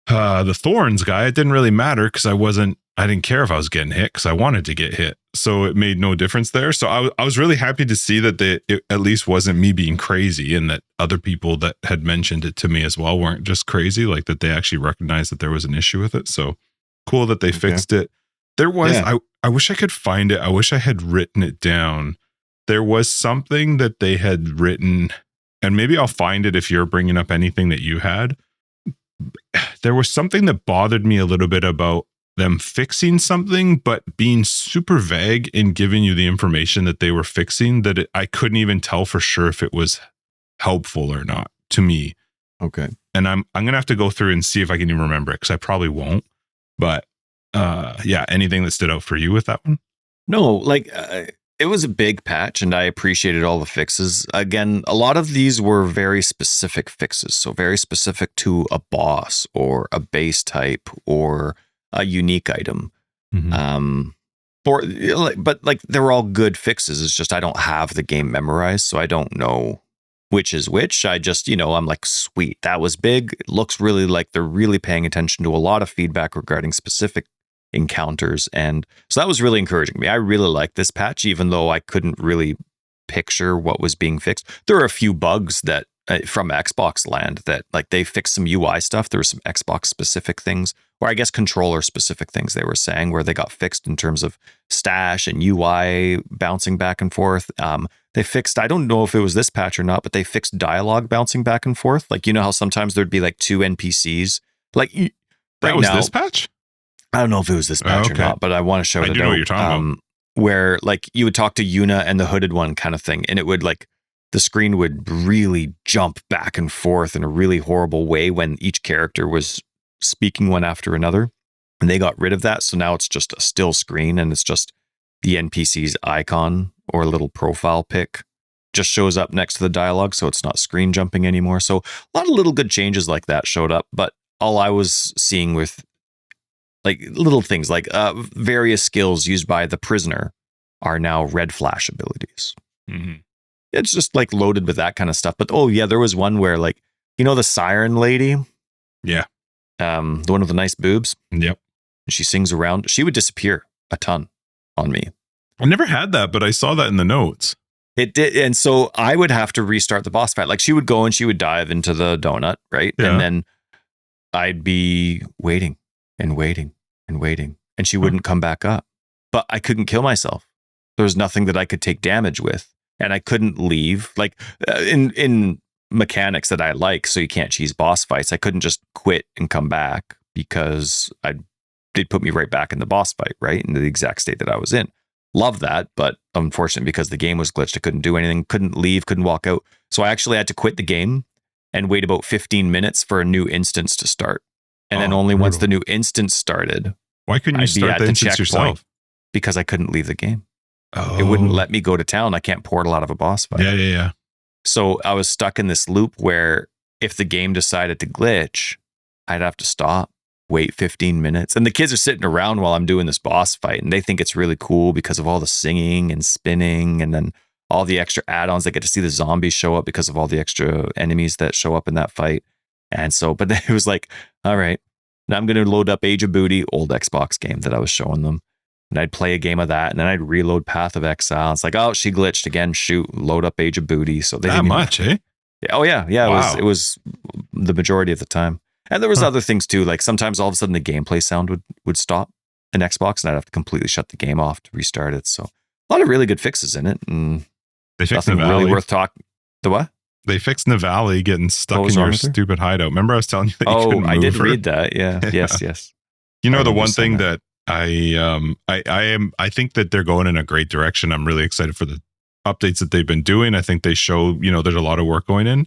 Speaker 1: Thorns guy, it didn't really matter because I didn't care if I was getting hit, because I wanted to get hit. So it made no difference there. So I was really happy to see that it at least wasn't me being crazy, and that other people that had mentioned it to me as well weren't just crazy, like that they actually recognized that there was an issue with it. So cool that they fixed it. There was, I wish I could find it. I wish I had written it down. There was something that they had written, and maybe I'll find it if you're bringing up anything that you had. There was something that bothered me a little bit about them fixing something, but being super vague in giving you the information that they were fixing, that I couldn't even tell for sure if it was helpful or not to me.
Speaker 2: Okay.
Speaker 1: And I'm going to have to go through and see if I can even remember it, because I probably won't. But anything that stood out for you with that one?
Speaker 2: No, like it was a big patch, and I appreciated all the fixes. Again, a lot of these were very specific fixes. So very specific to a boss or a base type or a unique item. Mm-hmm. But they were all good fixes. It's just I don't have the game memorized, so I don't know which is which. I just, I'm like, sweet, that was big. It looks really like they're really paying attention to a lot of feedback regarding specific encounters. And so that was really encouraging to me. I really liked this patch, even though I couldn't really picture what was being fixed. There are a few bugs that from Xbox land that like they fixed some UI stuff. There were some Xbox specific things, or I guess controller specific things they were saying where they got fixed in terms of stash and UI bouncing back and forth. They fixed, I don't know if it was this patch or not, but they fixed dialogue bouncing back and forth. Like, you know how sometimes there'd be like two NPCs. Like
Speaker 1: that was this patch?
Speaker 2: I don't know if it was this patch or not, but I want to show it.
Speaker 1: I do know what you're talking about.
Speaker 2: Where like you would talk to Yuna and the hooded one kind of thing, and it would like the screen would really jump back and forth in a really horrible way when each character was speaking one after another. And they got rid of that. So now it's just a still screen and it's just the NPC's icon or a little profile pic just shows up next to the dialogue. So it's not screen jumping anymore. So a lot of little good changes like that showed up. But all I was seeing with like little things like various skills used by the prisoner are now red flash abilities. Mm-hmm. It's just like loaded with that kind of stuff. But oh yeah, there was one where like, you know, the siren lady.
Speaker 1: Yeah.
Speaker 2: The one with the nice boobs.
Speaker 1: Yep.
Speaker 2: She sings around. She would disappear a ton on me.
Speaker 1: I never had that, but I saw that in the notes.
Speaker 2: It did. And so I would have to restart the boss fight. Like she would go and she would dive into the donut. Right. Yeah. And then I'd be waiting and waiting and waiting. And she wouldn't come back up. But I couldn't kill myself. There was nothing that I could take damage with. And I couldn't leave. Like in mechanics that I like, so you can't cheese boss fights, I couldn't just quit and come back because they'd put me right back in the boss fight, right? In the exact state that I was in. Love that, but unfortunately, because the game was glitched, I couldn't do anything, couldn't leave, couldn't walk out. So I actually had to quit the game and wait about 15 minutes for a new instance to start. And then only once the new instance started.
Speaker 1: Why couldn't you start the instance yourself?
Speaker 2: Because I couldn't leave the game.
Speaker 1: Oh.
Speaker 2: It wouldn't let me go to town. I can't portal out of a boss fight.
Speaker 1: Yeah.
Speaker 2: So I was stuck in this loop where if the game decided to glitch, I'd have to stop, wait 15 minutes. And the kids are sitting around while I'm doing this boss fight. And they think it's really cool because of all the singing and spinning and then all the extra add-ons. They get to see the zombies show up because of all the extra enemies that show up in that fight. And so, but then it was like, all right, now I'm going to load up Age of Booty, old Xbox game that I was showing them. And I'd play a game of that, and then I'd reload Path of Exile. It's like, oh, she glitched again. Shoot, load up Age of Booty. So they
Speaker 1: that much, eh?
Speaker 2: Oh yeah.
Speaker 1: Wow.
Speaker 2: It was the majority of the time, and there was other things too. Like sometimes all of a sudden the gameplay sound would stop in Xbox, and I'd have to completely shut the game off to restart it. So a lot of really good fixes in it, and
Speaker 1: they fixed
Speaker 2: nothing really worth talking. The what?
Speaker 1: They fixed Navali getting stuck in your stupid hideout. Remember, I was telling you that you couldn't move
Speaker 2: I did
Speaker 1: her?
Speaker 2: read that. Yeah. Yes.
Speaker 1: You know, the one thing that I think that they're going in a great direction. I'm really excited for the updates that they've been doing. I think they show, you know, there's a lot of work going in.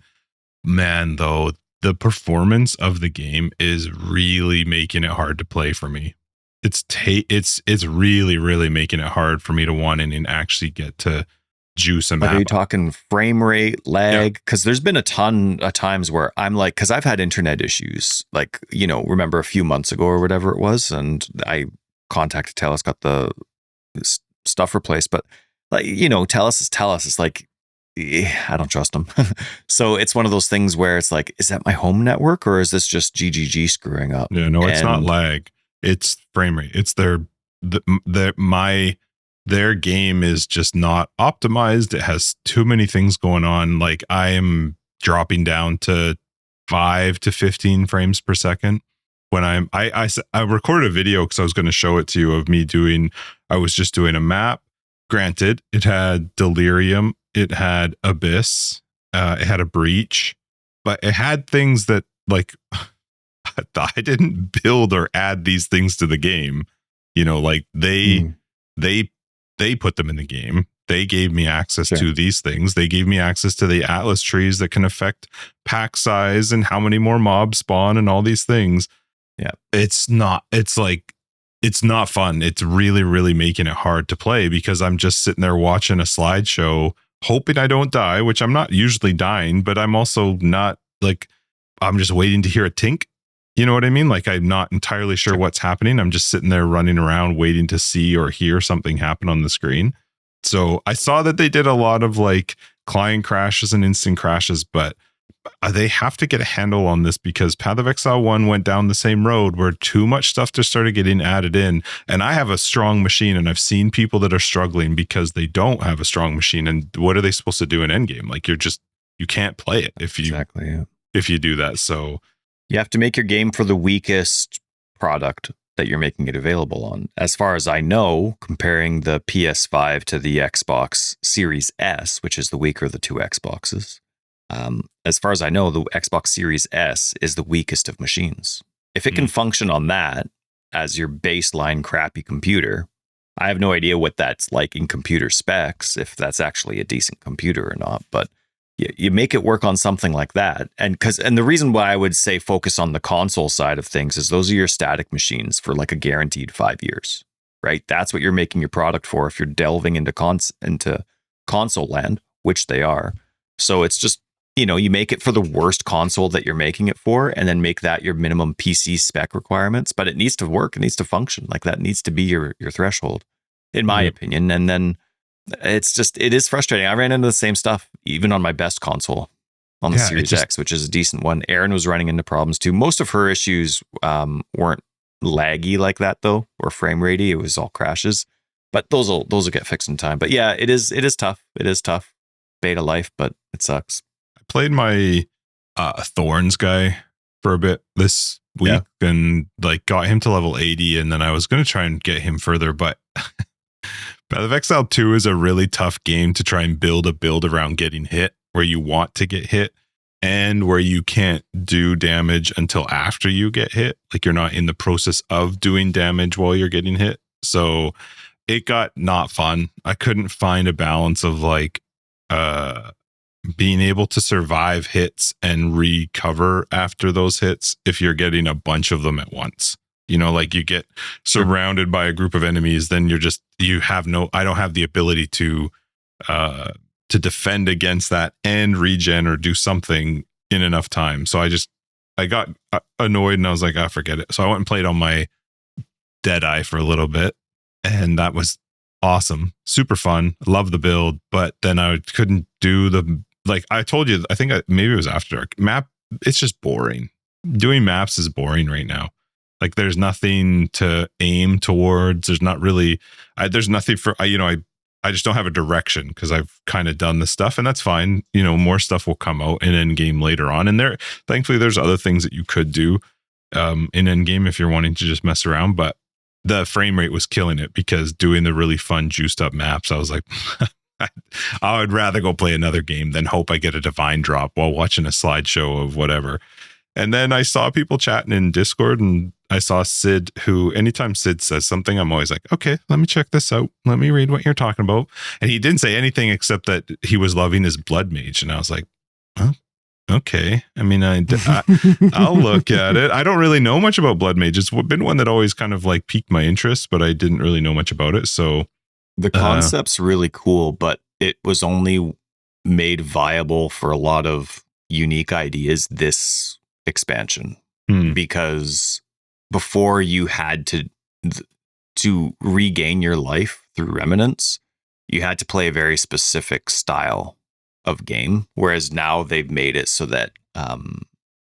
Speaker 1: Man, though, the performance of the game is really making it hard to play for me. It's really, really making it hard for me to want in and actually get to juice a map.
Speaker 2: Are you talking frame rate, lag? Because there's been a ton of times where I'm like, because I've had internet issues, like, you know, remember a few months ago or whatever it was, and I contacted TELUS, got the stuff replaced, but like, you know, TELUS is TELUS. It's like, I don't trust them. So it's one of those things where it's like, is that my home network or is this just GGG screwing up?
Speaker 1: Yeah, no, it's not lag. It's frame rate. It's their game is just not optimized. It has too many things going on. Like I am dropping down to 5 to 15 frames per second. When I recorded a video because I was going to show it to you of me I was just doing a map. Granted, it had Delirium, it had Abyss, it had a Breach, but it had things that like I didn't build or add these things to the game. You know, like they put them in the game. They gave me access to these things. They gave me access to the Atlas trees that can affect pack size and how many more mobs spawn and all these things.
Speaker 2: Yeah.
Speaker 1: It's not fun. It's really, really making it hard to play because I'm just sitting there watching a slideshow, hoping I don't die, which I'm not usually dying, but I'm also not like, I'm just waiting to hear a tink. You know what I mean? Like I'm not entirely sure what's happening. I'm just sitting there running around waiting to see or hear something happen on the screen. So I saw that they did a lot of like client crashes and instant crashes, but they have to get a handle on this because Path of Exile 1 went down the same road where too much stuff just started getting added in. And I have a strong machine and I've seen people that are struggling because they don't have a strong machine. And what are they supposed to do in endgame? Like you're just you can't play it if you do that. So
Speaker 2: you have to make your game for the weakest product that you're making it available on. As far as I know, comparing the PS5 to the Xbox Series S, which is the weaker of the two Xboxes, as far as I know, the Xbox Series S is the weakest of machines. If it can function on that as your baseline crappy computer, I have no idea what that's like in computer specs, if that's actually a decent computer or not, but you make it work on something like that. And the reason why I would say focus on the console side of things is those are your static machines for like a guaranteed 5 years, right? That's what you're making your product for if you're delving into console land, which they are. So it's just, you make it for the worst console that you're making it for, and then make that your minimum PC spec requirements. But it needs to work. It needs to function. Like that needs to be your threshold, in my opinion. And then it is frustrating. I ran into the same stuff even on my best console, on the Series X, which is a decent one. Erin was running into problems too. Most of her issues weren't laggy like that though, or frame ratey. It was all crashes, but those will get fixed in time. But yeah, it is tough. It is tough. Beta life, but it sucks.
Speaker 1: I played my Thorns guy for a bit this week and like got him to level 80, and then I was going to try and get him further, but Path of Exile 2 is a really tough game to try and build a build around getting hit, where you want to get hit and where you can't do damage until after you get hit. Like you're not in the process of doing damage while you're getting hit. So it got not fun. I couldn't find a balance of like being able to survive hits and recover after those hits if you're getting a bunch of them at once. Like you get surrounded by a group of enemies, then I don't have the ability to defend against that and regen or do something in enough time. So I got annoyed and I was like, forget it. So I went and played on my Deadeye for a little bit, and that was awesome. Super fun. Love the build, but then I couldn't do like I told you, I think maybe it was After Dark map. It's just boring. Doing maps is boring right now. Like there's nothing to aim towards. There's not really, there's nothing for, I just don't have a direction because I've kind of done the stuff, and that's fine. More stuff will come out in endgame later on. And thankfully there's other things that you could do in endgame if you're wanting to just mess around. But the frame rate was killing it because doing the really fun juiced up maps, I was like, I would rather go play another game than hope I get a divine drop while watching a slideshow of whatever. And then I saw people chatting in Discord, and I saw Sid, who anytime Sid says something, I'm always like, okay, let me check this out. Let me read what you're talking about. And he didn't say anything except that he was loving his blood mage. And I was like, oh, okay. I mean, I'll look at it. I don't really know much about blood mage. It's been one that always kind of like piqued my interest, but I didn't really know much about it. So
Speaker 2: the concept's really cool, but it was only made viable for a lot of unique ideas this expansion, because before you had to regain your life through remnants, you had to play a very specific style of game, whereas now they've made it so that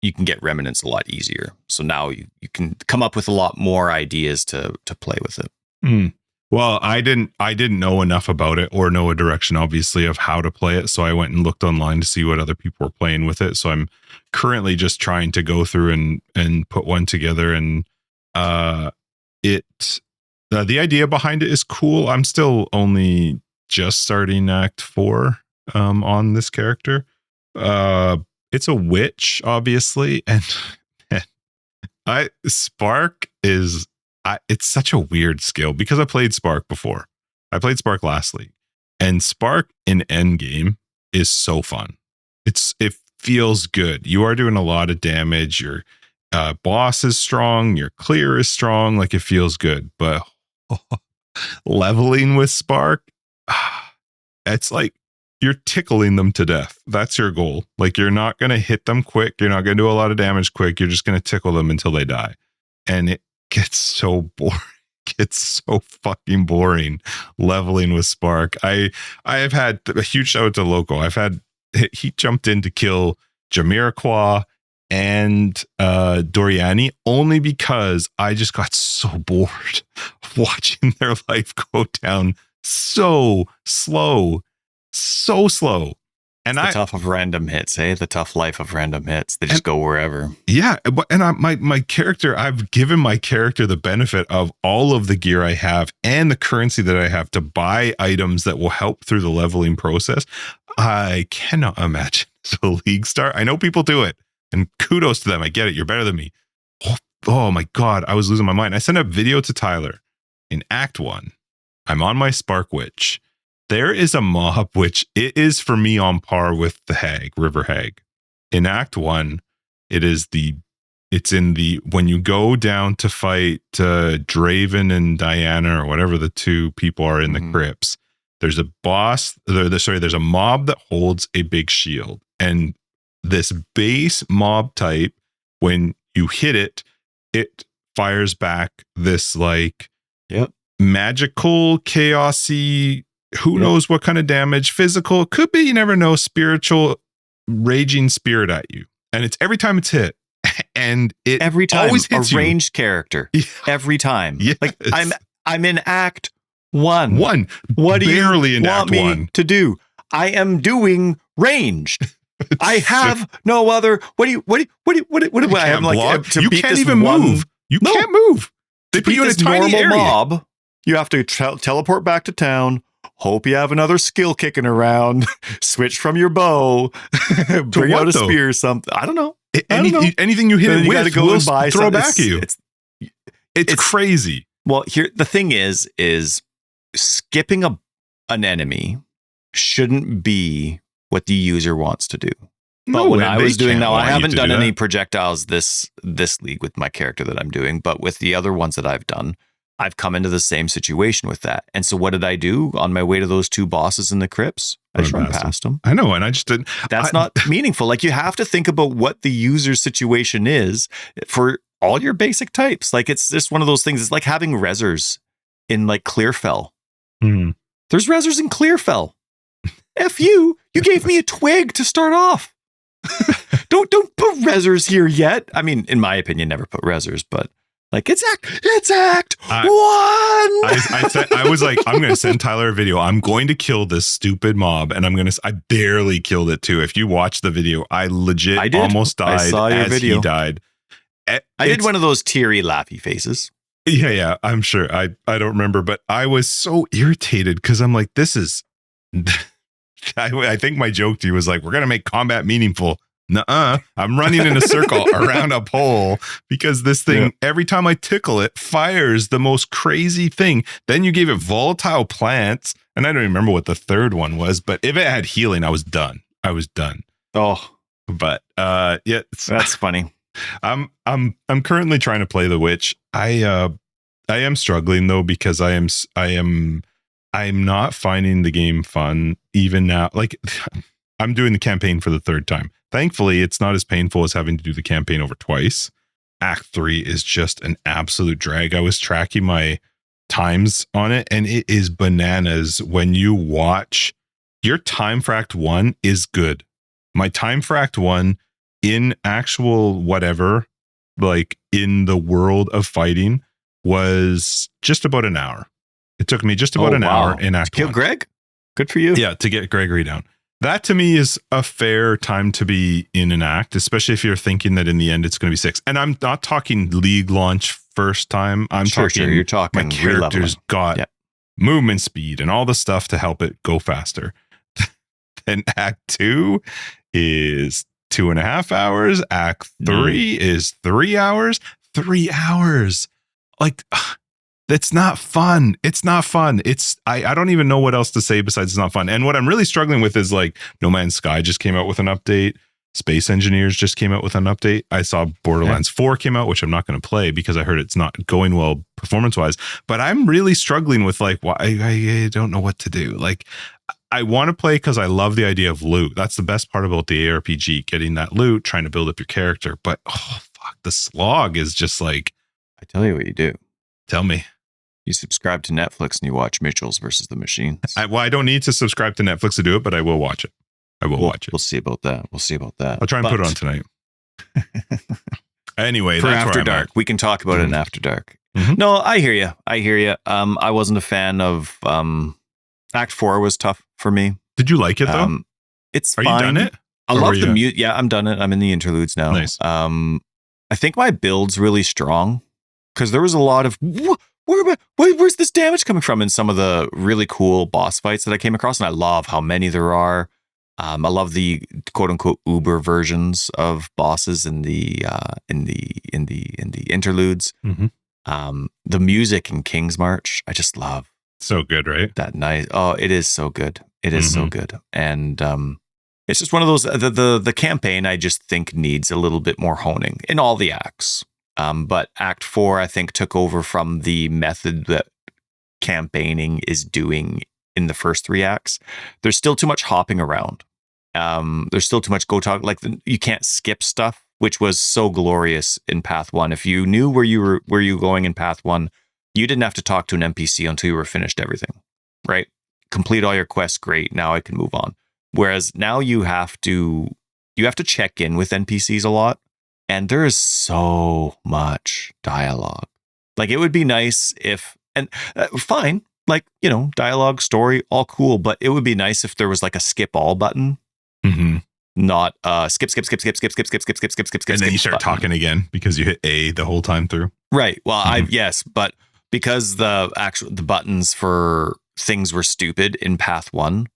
Speaker 2: you can get remnants a lot easier. So now you can come up with a lot more ideas to play with it.
Speaker 1: Well, I didn't know enough about it or know a direction, obviously, of how to play it. So I went and looked online to see what other people were playing with it. So I'm currently just trying to go through and put one together. And the idea behind it is cool. I'm still only just starting Act 4 on this character. It's a witch, obviously, and Spark is. It's such a weird skill because I played Spark before. I played Spark last league, and Spark in endgame is so fun. It feels good. You are doing a lot of damage. Your boss is strong. Your clear is strong. Like it feels good. But leveling with Spark, it's like you're tickling them to death. That's your goal. Like you're not going to hit them quick. You're not going to do a lot of damage quick. You're just going to tickle them until they die. And it gets so boring. It's so fucking boring leveling with Spark. I have had a huge shout out to Loco. He jumped in to kill Jamiroquai and Doriani only because I just got so bored watching their life go down so slow.
Speaker 2: And the tough of random hits, the tough life of random hits. They just go wherever.
Speaker 1: Yeah, and my character, I've given my character the benefit of all of the gear I have and the currency that I have to buy items that will help through the leveling process. I cannot imagine the League start. I know people do it, and kudos to them. I get it. You're better than me. Oh my God, I was losing my mind. I sent a video to Tyler in Act 1. I'm on my Spark Witch. There is a mob which it is for me on par with the Hag, River Hag. In Act 1, it's in the when you go down to fight Draven and Diana or whatever the two people are in the crypts. There's a boss. There's a mob that holds a big shield, and this base mob type, when you hit it, it fires back this like magical, chaosy. Who knows what kind of damage, physical, could be, you never know, spiritual, raging spirit at you. And it's every time it's hit. And it
Speaker 2: every time
Speaker 1: always hits
Speaker 2: a ranged character. Yeah. Every time.
Speaker 1: Yes.
Speaker 2: Like I'm in Act 1.
Speaker 1: What do you
Speaker 2: want
Speaker 1: Act
Speaker 2: me
Speaker 1: 1
Speaker 2: to do? I am doing ranged. I have no other. What do I have like to
Speaker 1: you
Speaker 2: beat
Speaker 1: can't
Speaker 2: this
Speaker 1: even move. You can't move. They put you in a tiny area.
Speaker 2: Mob, you have to teleport back to town. Hope you have another skill kicking around. Switch from your bow. Bring out a spear or something. I don't know.
Speaker 1: Anything you hit it with,
Speaker 2: you go and buy
Speaker 1: throw back at you. It's crazy.
Speaker 2: Well, here the thing is skipping an enemy shouldn't be what the user wants to do. But when I was doing now, I haven't done any projectiles this league with my character that I'm doing, but with the other ones that I've done, I've come into the same situation with that. And so what did I do on my way to those two bosses in the crypts? I just ran past them.
Speaker 1: I know, and I just didn't.
Speaker 2: That's not meaningful. Like, you have to think about what the user's situation is for all your basic types. Like, it's just one of those things. It's like having rezzers in like Clearfell. There's rezzers in Clearfell. F you gave me a twig to start off. Don't put rezzers here yet. I mean, in my opinion, never put rezzers, but like it's act 1.
Speaker 1: I was like, I'm going to send Tyler a video. I'm going to kill this stupid mob, and I barely killed it too. If you watch the video, I legit almost died. I saw your video. He died.
Speaker 2: I did one of those teary, laughy faces.
Speaker 1: Yeah, I'm sure. I don't remember, but I was so irritated because I'm like, this is. I think my joke to you was like, we're going to make combat meaningful. Nuh-uh. I'm running in a circle around a pole because this thing, every time I tickle it, fires the most crazy thing. Then you gave it volatile plants, and I don't remember what the third one was, but if it had healing, I was done.
Speaker 2: Oh,
Speaker 1: but
Speaker 2: that's funny.
Speaker 1: I'm currently trying to play the witch. I am struggling though because I'm not finding the game fun even now. Like, I'm doing the campaign for the third time. Thankfully, it's not as painful as having to do the campaign over twice. Act 3 is just an absolute drag. I was tracking my times on it, and it is bananas when you watch. Your time for Act 1 is good. My time for Act 1 in actual whatever, like in the world of fighting, was just about an hour. It took me just about an hour in Act 1.
Speaker 2: To kill Greg? Good for you.
Speaker 1: Yeah, to get Gregory down. That to me is a fair time to be in an act, especially if you're thinking that in the end it's going to be 6. And I'm not talking league launch first time. I'm talking
Speaker 2: you're talking
Speaker 1: my character's got movement speed and all the stuff to help it go faster. Then Act 2 is 2.5 hours. Act 3 is 3 hours. 3 hours. Like, it's not fun. It's not fun. I don't even know what else to say besides it's not fun. And what I'm really struggling with is like No Man's Sky just came out with an update. Space Engineers just came out with an update. I saw Borderlands 4 came out, which I'm not going to play because I heard it's not going well performance wise. But I'm really struggling with like, why I don't know what to do. Like, I want to play because I love the idea of loot. That's the best part about the ARPG, getting that loot, trying to build up your character. But the slog is just like.
Speaker 2: I tell you what you do.
Speaker 1: Tell me.
Speaker 2: You subscribe to Netflix and you watch Mitchell's versus the Machines.
Speaker 1: I don't need to subscribe to Netflix to do it, but I will watch it. Watch it.
Speaker 2: We'll see about that.
Speaker 1: I'll try and put it on tonight. Anyway,
Speaker 2: for After Dark, we can talk about it in After Dark.
Speaker 1: Mm-hmm.
Speaker 2: No, I hear you. I wasn't a fan of Act 4 was tough for me.
Speaker 1: Did you like it though?
Speaker 2: It's
Speaker 1: Are
Speaker 2: fine.
Speaker 1: you done it?
Speaker 2: I love the mute. Yeah, I'm done it. I'm in the interludes now.
Speaker 1: Nice.
Speaker 2: I think my build's really strong because there was a lot of where's this damage coming from in some of the really cool boss fights that I came across, and I love how many there are. I love the quote unquote Uber versions of bosses in the interludes.
Speaker 1: Mm-hmm.
Speaker 2: The music in King's March, I just love.
Speaker 1: So good, right?
Speaker 2: That nice. Oh, it is so good. It is so good. And it's just one of those, the campaign I just think needs a little bit more honing in all the acts. But Act 4, I think, took over from the method that campaigning is doing in the first 3 acts. There's still too much hopping around. There's still too much go talk. Like you can't skip stuff, which was so glorious in Path 1. If you knew where you were going in Path 1, you didn't have to talk to an NPC until you were finished everything, right? Complete all your quests, great. Now I can move on. Whereas now you have to check in with NPCs a lot, and there is so much dialogue. Like it would be nice if, and fine, like, you know, dialogue, story, all cool, but it would be nice if there was like a skip all button.
Speaker 1: Mm-hmm.
Speaker 2: Not skip, and
Speaker 1: then you start talking again because you hit A the whole time through.
Speaker 2: Right. Well, yes, but because the buttons for things were stupid in Path 1,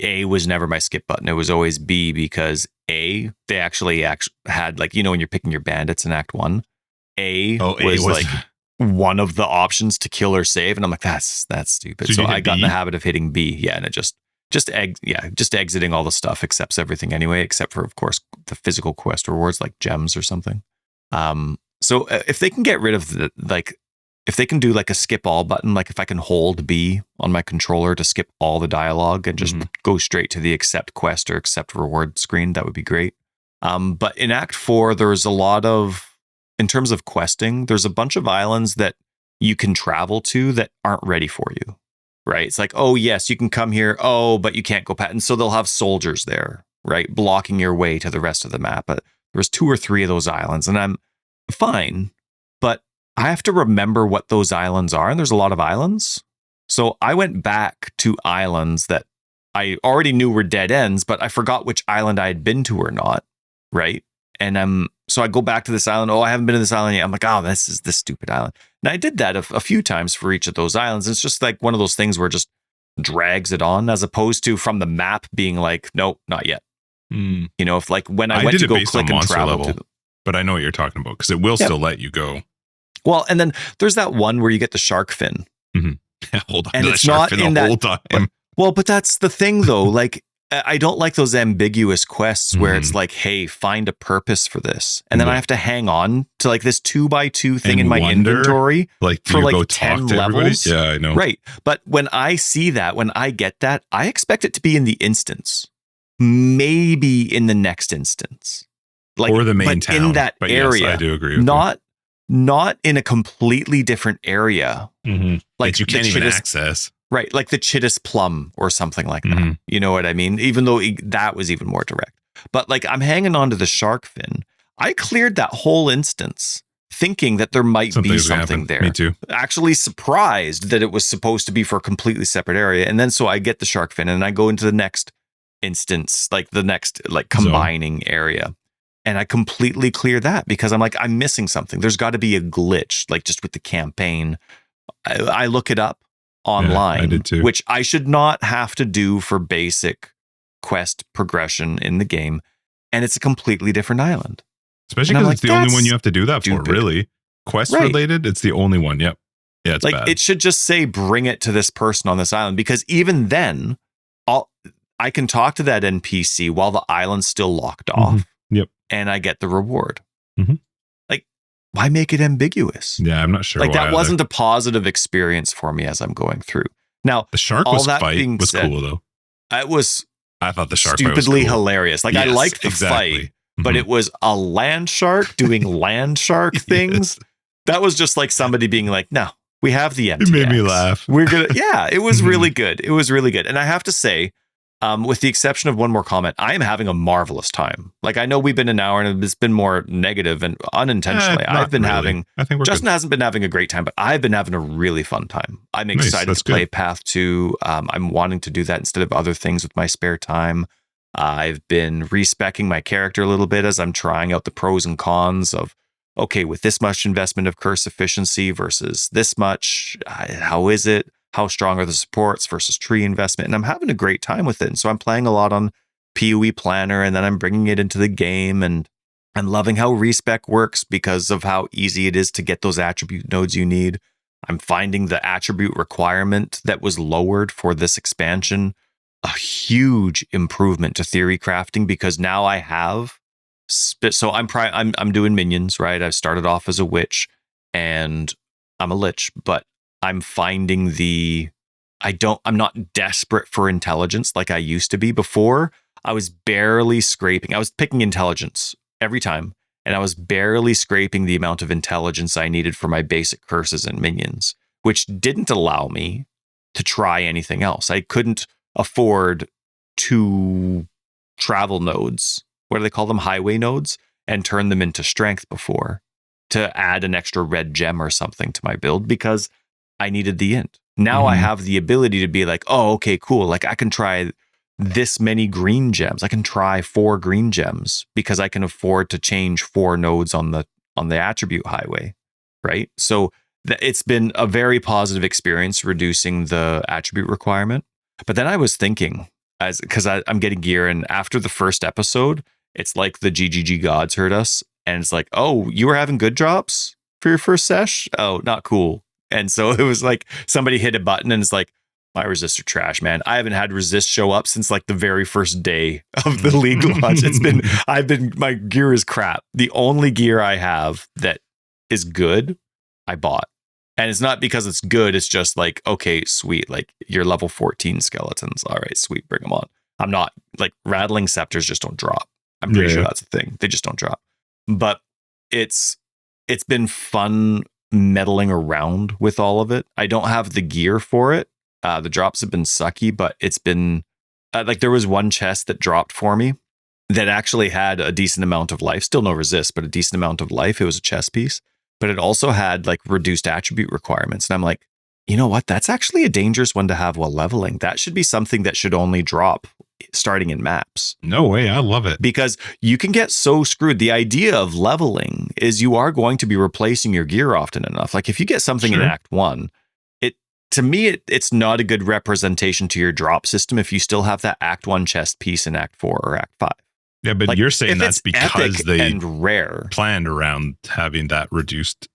Speaker 2: A was never my skip button. It was always B, because A, they actually had, like, you know, when you're picking your bandits in Act 1, A was like one of the options to kill or save, and I'm like, that's stupid. So I got in the habit of hitting B, and it just exiting all the stuff, accepts everything anyway, except for, of course, the physical quest rewards like gems or something. So if they can get rid of if they can do like a skip all button, like if I can hold B on my controller to skip all the dialogue and just go straight to the accept quest or accept reward screen, that would be great. But in Act 4, there's a lot of, in terms of questing, there's a bunch of islands that you can travel to that aren't ready for you, right? It's like, oh yes, you can come here. Oh, but you can't go past. And so they'll have soldiers there, right? Blocking your way to the rest of the map. But there's 2 or 3 of those islands, and I'm fine, but I have to remember what those islands are, and there's a lot of islands. So I went back to islands that I already knew were dead ends, but I forgot which island I had been to or not, right? And so I go back to this island. Oh, I haven't been to this island yet. I'm like, oh, this is this stupid island. And I did that a few times for each of those islands. It's just like one of those things where it just drags it on, as opposed to from the map being like, nope, not yet. You know, if like when I went to go click and travel to them.
Speaker 1: But I know what you're talking about, because it will still let you go.
Speaker 2: Well, and then there's that one where you get the shark fin.
Speaker 1: Hold on,
Speaker 2: and
Speaker 1: to
Speaker 2: it's
Speaker 1: the shark
Speaker 2: not
Speaker 1: fin
Speaker 2: in
Speaker 1: the
Speaker 2: that,
Speaker 1: whole time.
Speaker 2: But that's the thing, though. Like, I don't like those ambiguous quests where it's like, hey, find a purpose for this, and then I have to hang on to like this 2x2 thing in my inventory,
Speaker 1: like
Speaker 2: for like
Speaker 1: go
Speaker 2: 10 levels.
Speaker 1: Yeah, I know.
Speaker 2: Right, but when I see that, when I get that, I expect it to be in the instance, maybe in the next instance, like,
Speaker 1: or the main town
Speaker 2: in that area.
Speaker 1: Yes, I do agree with
Speaker 2: not in a completely different area,
Speaker 1: like you can't even access.
Speaker 2: Right, like the Chittis Plum or something like that. You know what I mean? Even though that was even more direct. But like, I'm hanging on to the shark fin. I cleared that whole instance thinking that there might be something there.
Speaker 1: Me too.
Speaker 2: Actually surprised that it was supposed to be for a completely separate area. And then so I get the shark fin and I go into the next instance, like the next like combining area. And I completely clear that because I'm like, I'm missing something. There's got to be a glitch, like just with the campaign. I look it up online,
Speaker 1: I did too.
Speaker 2: Which I should not have to do for basic quest progression in the game. And it's a completely different island.
Speaker 1: Especially because it's the only one you have to do that for, really. Quest related, it's the only one. Yep. Yeah, it's
Speaker 2: like
Speaker 1: bad.
Speaker 2: It should just say, bring it to this person on this island. Because even then, I can talk to that NPC while the island's still locked off.
Speaker 1: Yep.
Speaker 2: And I get the reward. Like, why make it ambiguous?
Speaker 1: Yeah, I'm not sure.
Speaker 2: Like, that wasn't a positive experience for me as I'm going through. Now,
Speaker 1: the shark fight was cool, though. I thought the shark
Speaker 2: stupidly
Speaker 1: fight was cool.
Speaker 2: hilarious. Like, yes, I liked the fight, but it was a land shark doing land shark things. That was just like somebody being like, no, we have the MTX.
Speaker 1: It made me laugh.
Speaker 2: We're gonna, yeah, it was really good. It was really good. And I have to say, with the exception of one more comment, I am having a marvelous time. Like, I know we've been an hour and it's been more negative and unintentionally. I've been having,
Speaker 1: I think
Speaker 2: Justin hasn't been having a great time, but I've been having a really fun time. I'm excited to play Path 2. I'm wanting to do that instead of other things with my spare time. I've been respecking my character a little bit as I'm trying out the pros and cons of, okay, with this much investment of curse efficiency versus this much, how is it? How strong are the supports versus tree investment? And I'm having a great time with it. And so I'm playing a lot on PoE Planner, and then I'm bringing it into the game, and I'm loving how respec works because of how easy it is to get those attribute nodes you need. I'm finding the attribute requirement that was lowered for this expansion a huge improvement to theory crafting, because now I have so I'm doing minions, right? I've started off as a witch and I'm a lich, but I'm finding I'm not desperate for intelligence like I used to be. Before, I was barely scraping. I was picking intelligence every time, and I was barely scraping the amount of intelligence I needed for my basic curses and minions, which didn't allow me to try anything else. I couldn't afford 2 travel nodes. What do they call them? Highway nodes, and turn them into strength before to add an extra red gem or something to my build, because I needed the int. Now I have the ability to be like, oh, okay, cool. Like I can try this many green gems. I can try 4 green gems because I can afford to change 4 nodes on the attribute highway, right? So it's been a very positive experience reducing the attribute requirement. But then I was thinking, because I'm getting gear, and after the first episode, it's like the GGG gods heard us, and it's like, oh, you were having good drops for your first sesh? Oh, not cool. And so it was like somebody hit a button and it's like, my resists are trash, man. I haven't had resist show up since like the very first day of the league launch. My gear is crap. The only gear I have that is good, I bought. And it's not because it's good. It's just like, okay, sweet. Like your level 14 skeletons. All right, sweet. Bring them on. I'm not like rattling scepters just don't drop. I'm pretty sure that's a thing. They just don't drop. But it's been fun meddling around with all of it. I don't have the gear for it. The drops have been sucky, but it's been like there was one chest that dropped for me that actually had a decent amount of life. Still no resist, but a decent amount of life. It was a chest piece. But it also had like reduced attribute requirements. And I'm like, you know what? That's actually a dangerous one to have while leveling. That should be something that should only drop starting in maps.
Speaker 1: No way. I love it.
Speaker 2: Because you can get so screwed. The idea of leveling is you are going to be replacing your gear often enough. Like if you get something in Act 1, to me, it's not a good representation to your drop system if you still have that Act 1 chest piece in Act 4 or Act 5.
Speaker 1: Yeah, but like, you're saying that's because they
Speaker 2: and rare
Speaker 1: planned around having that reduced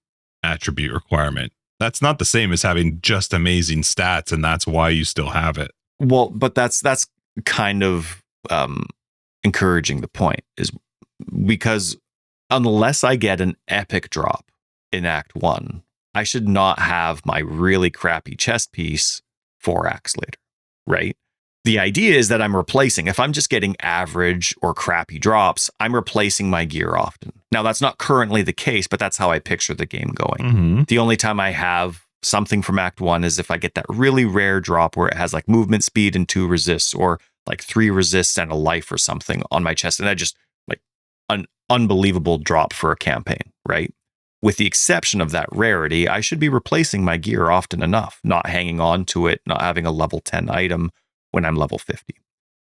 Speaker 1: attribute requirement. That's not the same as having just amazing stats, and that's why you still have it.
Speaker 2: Well, but that's kind of encouraging the point, is because unless I get an epic drop in Act 1, I should not have my really crappy chest piece 4 acts later, right? The idea is that I'm replacing, if I'm just getting average or crappy drops, I'm replacing my gear often. Now, that's not currently the case, but that's how I picture the game going. The only time I have something from Act 1 is if I get that really rare drop where it has like movement speed and 2 resists, or like 3 resists and a life or something on my chest. And I just like an unbelievable drop for a campaign, right? With the exception of that rarity, I should be replacing my gear often enough, not hanging on to it, not having a level 10 item when I'm level 50.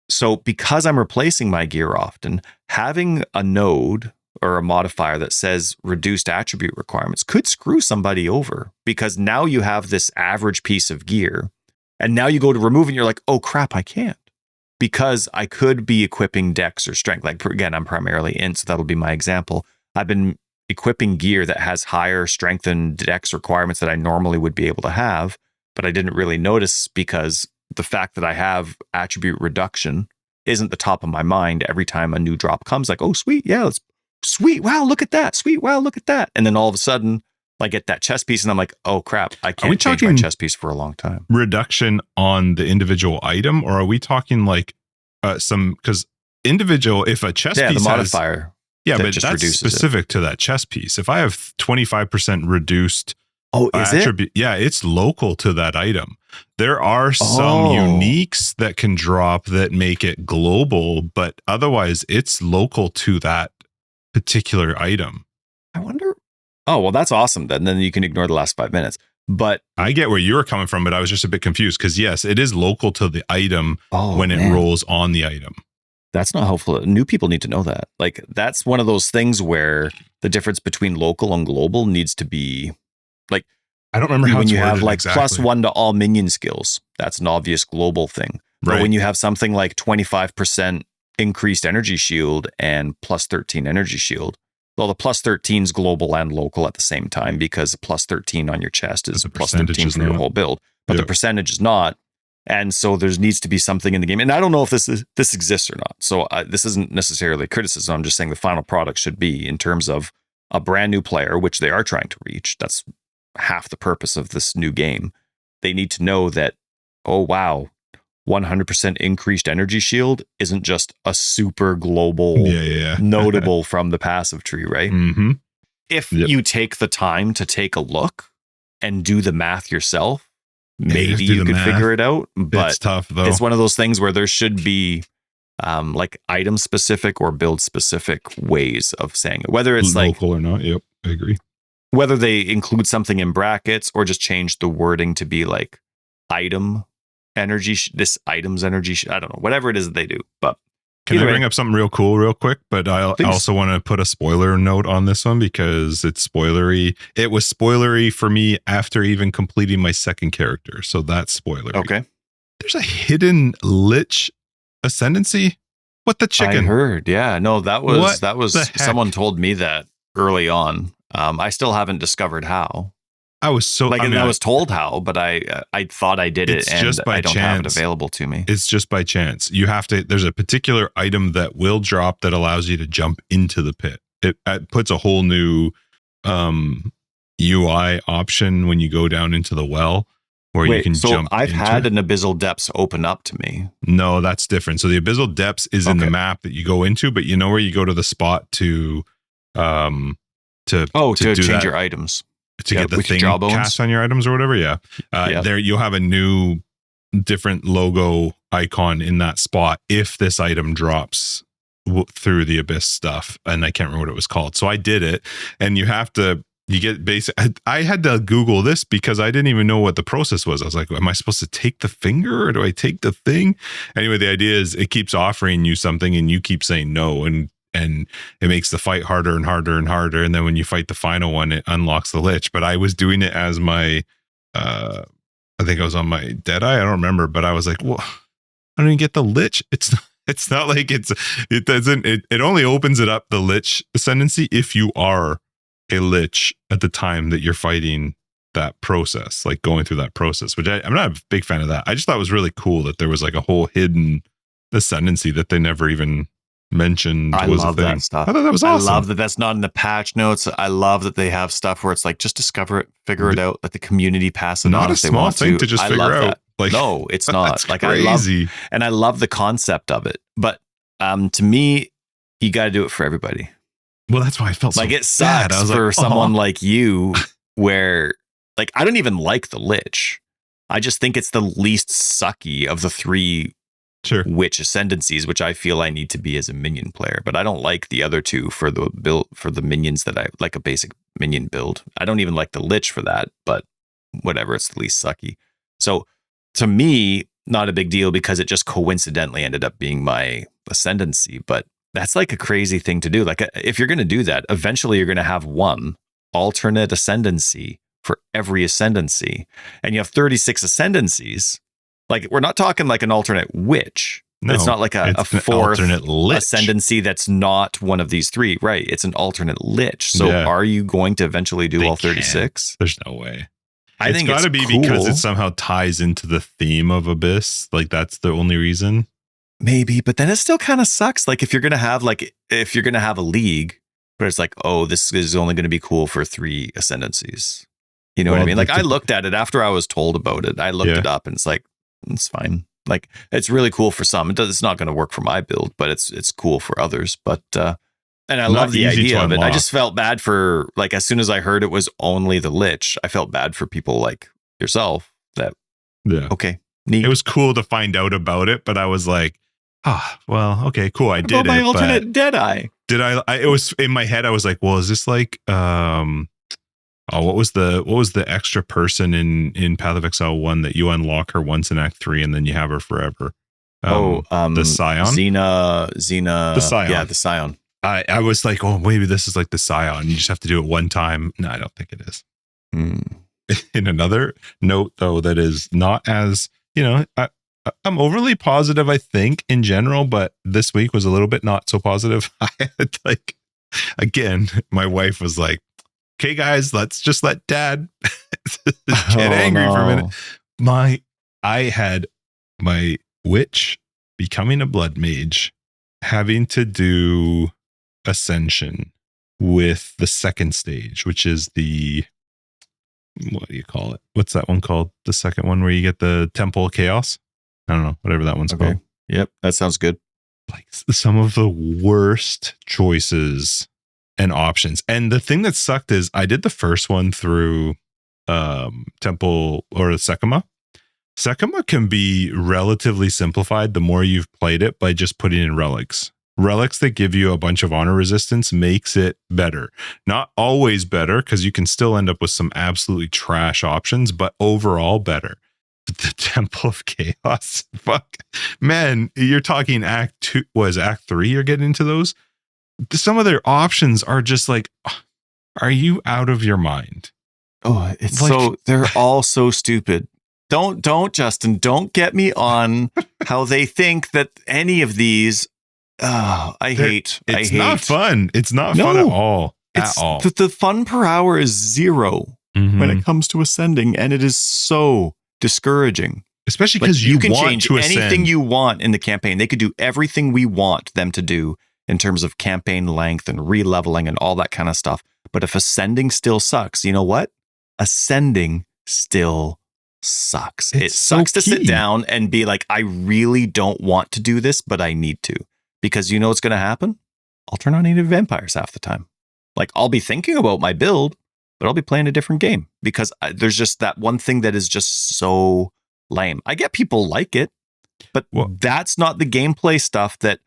Speaker 2: So because I'm replacing my gear often, having a node or a modifier that says reduced attribute requirements could screw somebody over, because now you have this average piece of gear and now you go to remove it and you're like, oh crap, I can't, because I could be equipping dex or strength. Like again, I'm primarily int, so that'll be my example. I've been equipping gear that has higher strength and dex requirements that I normally would be able to have, but I didn't really notice because the fact that I have attribute reduction isn't the top of my mind every time a new drop comes. Like, oh, sweet. Yeah, let's sweet. Wow, look at that. Sweet. Wow, look at that. And then all of a sudden I get that chest piece and I'm like, oh crap, I can't change my chest piece for a long time.
Speaker 1: Reduction on the individual item, or are we talking like because individual, if a chest piece
Speaker 2: the modifier.
Speaker 1: Yeah, but that's specific to that chest piece. If I have 25% reduced attribute, yeah, it's local to that item. There are some uniques that can drop that make it global, but otherwise it's local to that particular item.
Speaker 2: I wonder. Oh, well, that's awesome. Then you can ignore the last 5 minutes. But
Speaker 1: I get where you were coming from, but I was just a bit confused because yes, it is local to the item when it rolls on the item.
Speaker 2: That's not helpful. New people need to know that. Like, that's one of those things where the difference between local and global needs to be like,
Speaker 1: I don't remember how
Speaker 2: when
Speaker 1: it's
Speaker 2: you have
Speaker 1: worded
Speaker 2: like
Speaker 1: exactly.
Speaker 2: +1 to all minion skills. That's an obvious global thing. But
Speaker 1: Right.
Speaker 2: when you have something like 25% increased energy shield and +13 energy shield, well, the +13 is global and local at the same time, because the +13 on your chest is +13 for your whole build, but the percentage is not. And so there needs to be something in the game. And I don't know if this exists or not. So this isn't necessarily criticism. I'm just saying the final product should be, in terms of a brand new player, which they are trying to reach. That's half the purpose of this new game. They need to know that, oh, wow, 100% increased energy shield isn't just a super global, notable from the passive tree, right?
Speaker 1: Mm-hmm.
Speaker 2: If you take the time to take a look and do the math yourself, maybe you could figure it out. But
Speaker 1: it's tough, though.
Speaker 2: It's one of those things where there should be like item specific or build specific ways of saying it, whether it's
Speaker 1: local or not. Yep, I agree.
Speaker 2: Whether they include something in brackets or just change the wording to be like item energy, this item's energy, I don't know, whatever it is that they do. But
Speaker 1: can I bring up something real cool real quick? But I also want to put a spoiler note on this one, because it's spoilery. It was spoilery for me after even completing my second character. So that's spoilery.
Speaker 2: Okay.
Speaker 1: There's a hidden Lich ascendancy. What the chicken?
Speaker 2: I heard. Yeah. No, that was someone told me that early on. I still haven't discovered how.
Speaker 1: I was so
Speaker 2: like, I was told how, but I thought I did it, and
Speaker 1: just by
Speaker 2: I don't have it
Speaker 1: chance.
Speaker 2: Available to me.
Speaker 1: It's just by chance. You have to. There's a particular item that will drop that allows you to jump into the pit. It puts a whole new UI option when you go down into the well, where you can jump.
Speaker 2: I've had an Abyssal Depths open up to me.
Speaker 1: No, that's different. So the Abyssal Depths is in the map that you go into, but you know where you go to the spot to
Speaker 2: change your items.
Speaker 1: To get the thing cast on your items or whatever. Yeah. There you'll have a new different logo icon in that spot if this item drops through the abyss stuff. And I can't remember what it was called. So I did it, and you get basic. I had to Google this because I didn't even know what the process was. I was like, am I supposed to take the finger or do I take the thing? Anyway, the idea is it keeps offering you something and you keep saying no. And it makes the fight harder and harder and harder. And then when you fight the final one, it unlocks the Lich. But I was doing it as my, I think I was on my Deadeye. I don't remember, but I was like, well, I don't even get the Lich. It's not like it only opens it up, the Lich ascendancy, if you are a Lich at the time that you're fighting that process, like going through that process, which I'm not a big fan of that. I just thought it was really cool that there was like a whole hidden ascendancy that they never even mentioned.
Speaker 2: I love that stuff.
Speaker 1: I thought that was awesome.
Speaker 2: I love that that's not in the patch notes. I love that they have stuff where it's like, just discover it, figure it out, let the community pass it on if they want to.
Speaker 1: Not a small thing to just figure out.
Speaker 2: Like, no, it's not. Like,
Speaker 1: crazy.
Speaker 2: I love the concept of it. But to me, you got to do it for everybody.
Speaker 1: Well, that's why I felt
Speaker 2: like it sucks for someone like you, where like I don't even like the Lich. I just think it's the least sucky of the three witch ascendancies, which I feel I need to be as a minion player. But I don't like the other two for the build, for the minions that I like, a basic minion build. I don't even like the Lich for that, but whatever, it's the least sucky. So to me, not a big deal because it just coincidentally ended up being my ascendancy. But that's like a crazy thing to do. Like, if you're going to do that, eventually you're going to have one alternate ascendancy for every ascendancy, and you have 36 ascendancies. Like, we're not talking like an alternate witch. No, it's not like a fourth alternate ascendancy that's not one of these three. Right. It's an alternate Lich. So are you going to eventually do all 36?
Speaker 1: There's no way.
Speaker 2: I think
Speaker 1: it's got to be cool because it somehow ties into the theme of Abyss. Like, that's the only reason.
Speaker 2: Maybe, but then it still kind of sucks. Like, if you're going to have a league where it's like, oh, this is only going to be cool for 3 ascendancies. You know what I mean? Like, I looked at it after I was told about it. I looked it up, and it's like, it's fine. Like, it's really cool for some. It's not going to work for my build, but it's cool for others. But and I love the idea of it. I just felt bad for, like, as soon as I heard it was only the Lich, I felt bad for people like yourself that, okay, neat.
Speaker 1: It was cool to find out about it, but I was like, well, okay, cool. I did it.
Speaker 2: My alternate Deadeye.
Speaker 1: Did I? It was in my head. I was like, well, is this like, what was the extra person in Path of Exile 1 that you unlock her once in Act 3 and then you have her forever? The Scion?
Speaker 2: Xena.
Speaker 1: The Scion.
Speaker 2: Yeah, the Scion.
Speaker 1: I was like, oh, maybe this is like the Scion. You just have to do it one time. No, I don't think it is. In another note, though, that is not as, I'm overly positive, I think, in general, but this week was a little bit not so positive. I had again, my wife was like, okay, guys, let's just let Dad get angry for a minute. I had my witch becoming a blood mage, having to do ascension with the second stage, which is the, what do you call it? What's that one called? The second one where you get the temple chaos? I don't know, whatever that one's called.
Speaker 2: Yep, that sounds good.
Speaker 1: Like some of the worst choices and options. And the thing that sucked is I did the first one through Temple or Sekima. Sekima can be relatively simplified the more you've played it by just putting in relics. Relics that give you a bunch of honor resistance makes it better. Not always better, because you can still end up with some absolutely trash options, but overall better. The Temple of Chaos. Fuck. Man, you're talking Act 2. Was Act 3 you're getting into those? Some of their options are just like, are you out of your mind?
Speaker 2: Oh, it's like, they're all so stupid. Don't, Justin, don't get me on how they think that any of these. Oh, I hate.
Speaker 1: It's not fun. It's not fun at all.
Speaker 2: The fun per hour is 0 when it comes to ascending, and it is so discouraging.
Speaker 1: Especially because you
Speaker 2: can
Speaker 1: want
Speaker 2: change
Speaker 1: to ascend.
Speaker 2: anything you want in the campaign. They could do everything we want them to do in terms of campaign length and re-leveling and all that kind of stuff. But if ascending still sucks, you know what? Ascending still sucks. It sucks to sit down and be like, I really don't want to do this, but I need to. Because you know what's going to happen? I'll turn on native vampires half the time. Like, I'll be thinking about my build, but I'll be playing a different game because there's just that one thing that is just so lame. I get people like it, but that's not the gameplay stuff that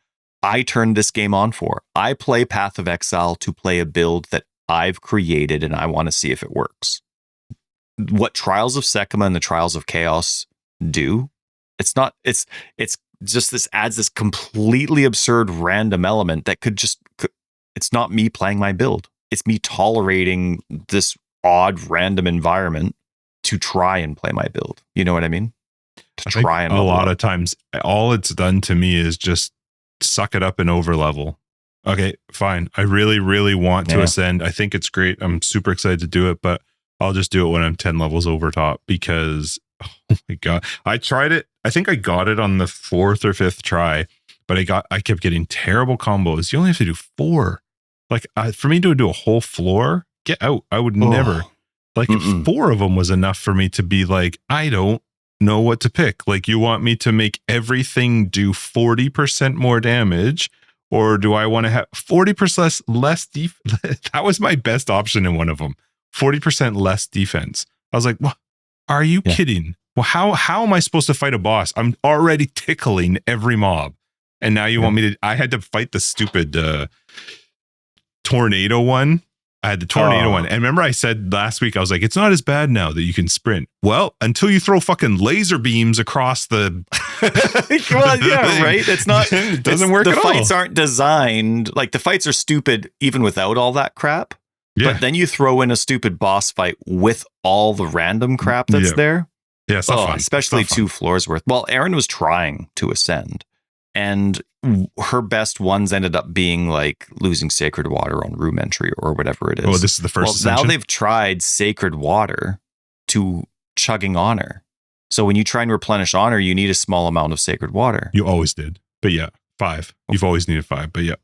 Speaker 2: I turned this game on for. I play Path of Exile to play a build that I've created and I want to see if it works. What Trials of Sekima and the Trials of Chaos do, it's just this adds this completely absurd random element that it's not me playing my build. It's me tolerating this odd random environment to try and play my build. You know what I mean?
Speaker 1: A lot of times, all it's done to me is just suck it up and over level. Okay, fine. I really, really want to ascend. I think it's great. I'm super excited to do it, but I'll just do it when I'm 10 levels over top because, oh my God, I tried it. I think I got it on the 4th or 5th try, but I kept getting terrible combos. You only have to do 4. Like for me to do a whole floor, get out. I would never. Like if 4 of them was enough for me to be like, I don't know what to pick. Like you want me to make everything do 40% more damage, or do I want to have 40% less defense? That was my best option in one of them. 40% less defense. I was like, well, are you kidding? Well, how am I supposed to fight a boss? I'm already tickling every mob. And now you want me to, I had to fight the stupid tornado one. I had the tornado one. And remember I said last week, I was like, it's not as bad now that you can sprint. Well, until you throw fucking laser beams across the...
Speaker 2: Well, yeah, right? It's not...
Speaker 1: It doesn't work at all.
Speaker 2: The fights aren't designed... Like, the fights are stupid even without all that crap. Yeah. But then you throw in a stupid boss fight with all the random crap that's there.
Speaker 1: Yeah, it's not fun.
Speaker 2: Especially 2 floors worth. Well, Erin was trying to ascend. And her best ones ended up being like losing Sacred Water on room entry or whatever it is.
Speaker 1: Oh, this is the first ascension?
Speaker 2: Now they've tried Sacred Water to chugging honor. So when you try and replenish honor, you need a small amount of Sacred Water.
Speaker 1: You always did. But yeah, 5. You've always needed 5, but yeah.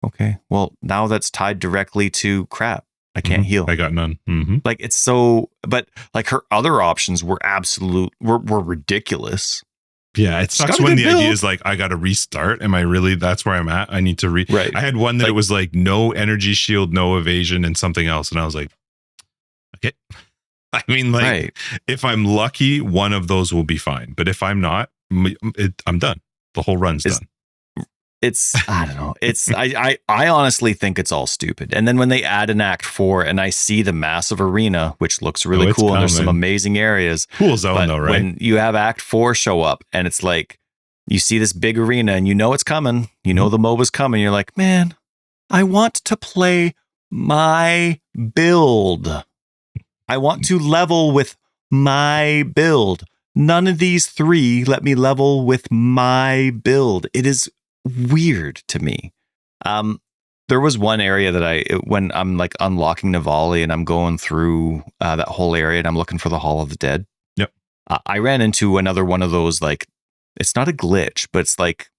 Speaker 2: Okay. Well, now that's tied directly to crap. I can't heal.
Speaker 1: I got none.
Speaker 2: Like it's so, but like her other options were were ridiculous.
Speaker 1: Yeah, it sucks when the idea is like, I got to restart. Am I really, that's where I'm at? I need to
Speaker 2: right.
Speaker 1: I had one that it was like no energy shield, no evasion and something else. And I was like, okay. I mean, like if I'm lucky, one of those will be fine. But if I'm not, I'm done. The whole run's done.
Speaker 2: I don't know. I honestly think it's all stupid. And then when they add an Act 4 and I see the massive arena, which looks really cool, and there's some amazing areas.
Speaker 1: Cool zone though, right?
Speaker 2: When you have Act 4 show up and it's like, you see this big arena and you know it's coming. You know the MOBA's coming. You're like, man, I want to play my build. I want to level with my build. None of these three let me level with my build. It is weird to me. There was one area that when I'm like unlocking Navali and I'm going through that whole area and I'm looking for the Hall of the Dead.
Speaker 1: Yep.
Speaker 2: I ran into another one of those, like, it's not a glitch, but it's like,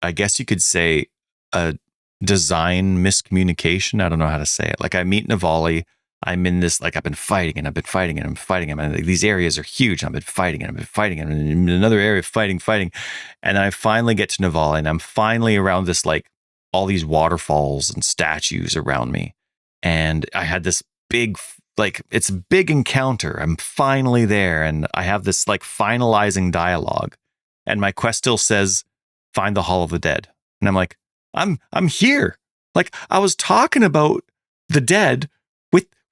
Speaker 2: I guess you could say a design miscommunication. I don't know how to say it. Like, I meet Navali. I'm in this, like, I've been fighting and I've been fighting and I'm fighting him. And these areas are huge. I've been fighting and I've been fighting and in another area, fighting. And I finally get to Navali and I'm finally around this, like, all these waterfalls and statues around me. And I had this big, like, it's a big encounter. I'm finally there. And I have this, like, finalizing dialogue. And my quest still says, find the Hall of the Dead. And I'm like, I'm here. Like, I was talking about the dead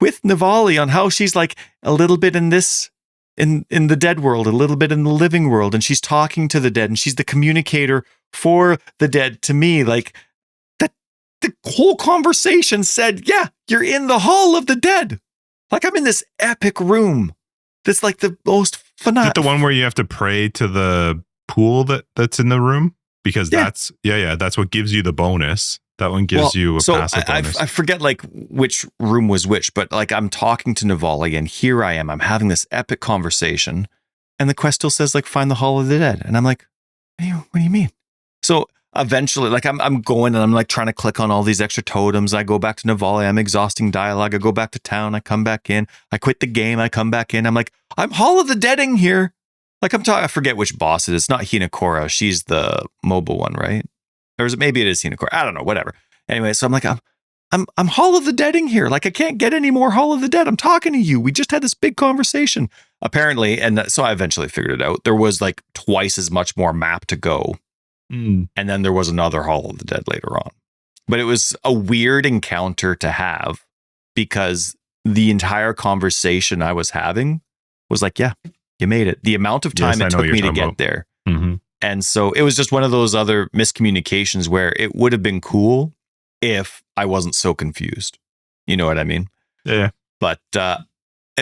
Speaker 2: with Navali on how she's like a little bit in this, in the dead world, a little bit in the living world. And she's talking to the dead and she's the communicator for the dead to me. Like, that the whole conversation said, yeah, you're in the Hall of the Dead. Like, I'm in this epic room. That's like the most phenomenal.
Speaker 1: Is it the one where you have to pray to the pool that's in the room? Because that's what gives you the bonus. That one gives you a passive bonus.
Speaker 2: I forget like which room was which, but like I'm talking to Navali and here I am. I'm having this epic conversation and the quest still says like find the Hall of the Dead. And I'm like, what do you mean? So eventually like I'm going and I'm like trying to click on all these extra totems. I go back to Navali. I'm exhausting dialogue. I go back to town. I come back in. I quit the game. I come back in. I'm like, I'm Hall of the Deading here. Like I forget which boss it is. It's not Hinakora. She's the mobile one, right? Or is it, maybe it is Hinakora. I don't know, whatever. Anyway, so I'm like, I'm Hall of the Deading here. Like I can't get any more Hall of the Dead. I'm talking to you. We just had this big conversation. Apparently, and so I eventually figured it out. There was like twice as much more map to go. And then there was another Hall of the Dead later on. But it was a weird encounter to have because the entire conversation I was having was like, yeah, you made it. The amount of time it took me to get there.
Speaker 1: Mm-hmm.
Speaker 2: And so it was just one of those other miscommunications where it would have been cool if I wasn't so confused. You know what I mean?
Speaker 1: Yeah.
Speaker 2: But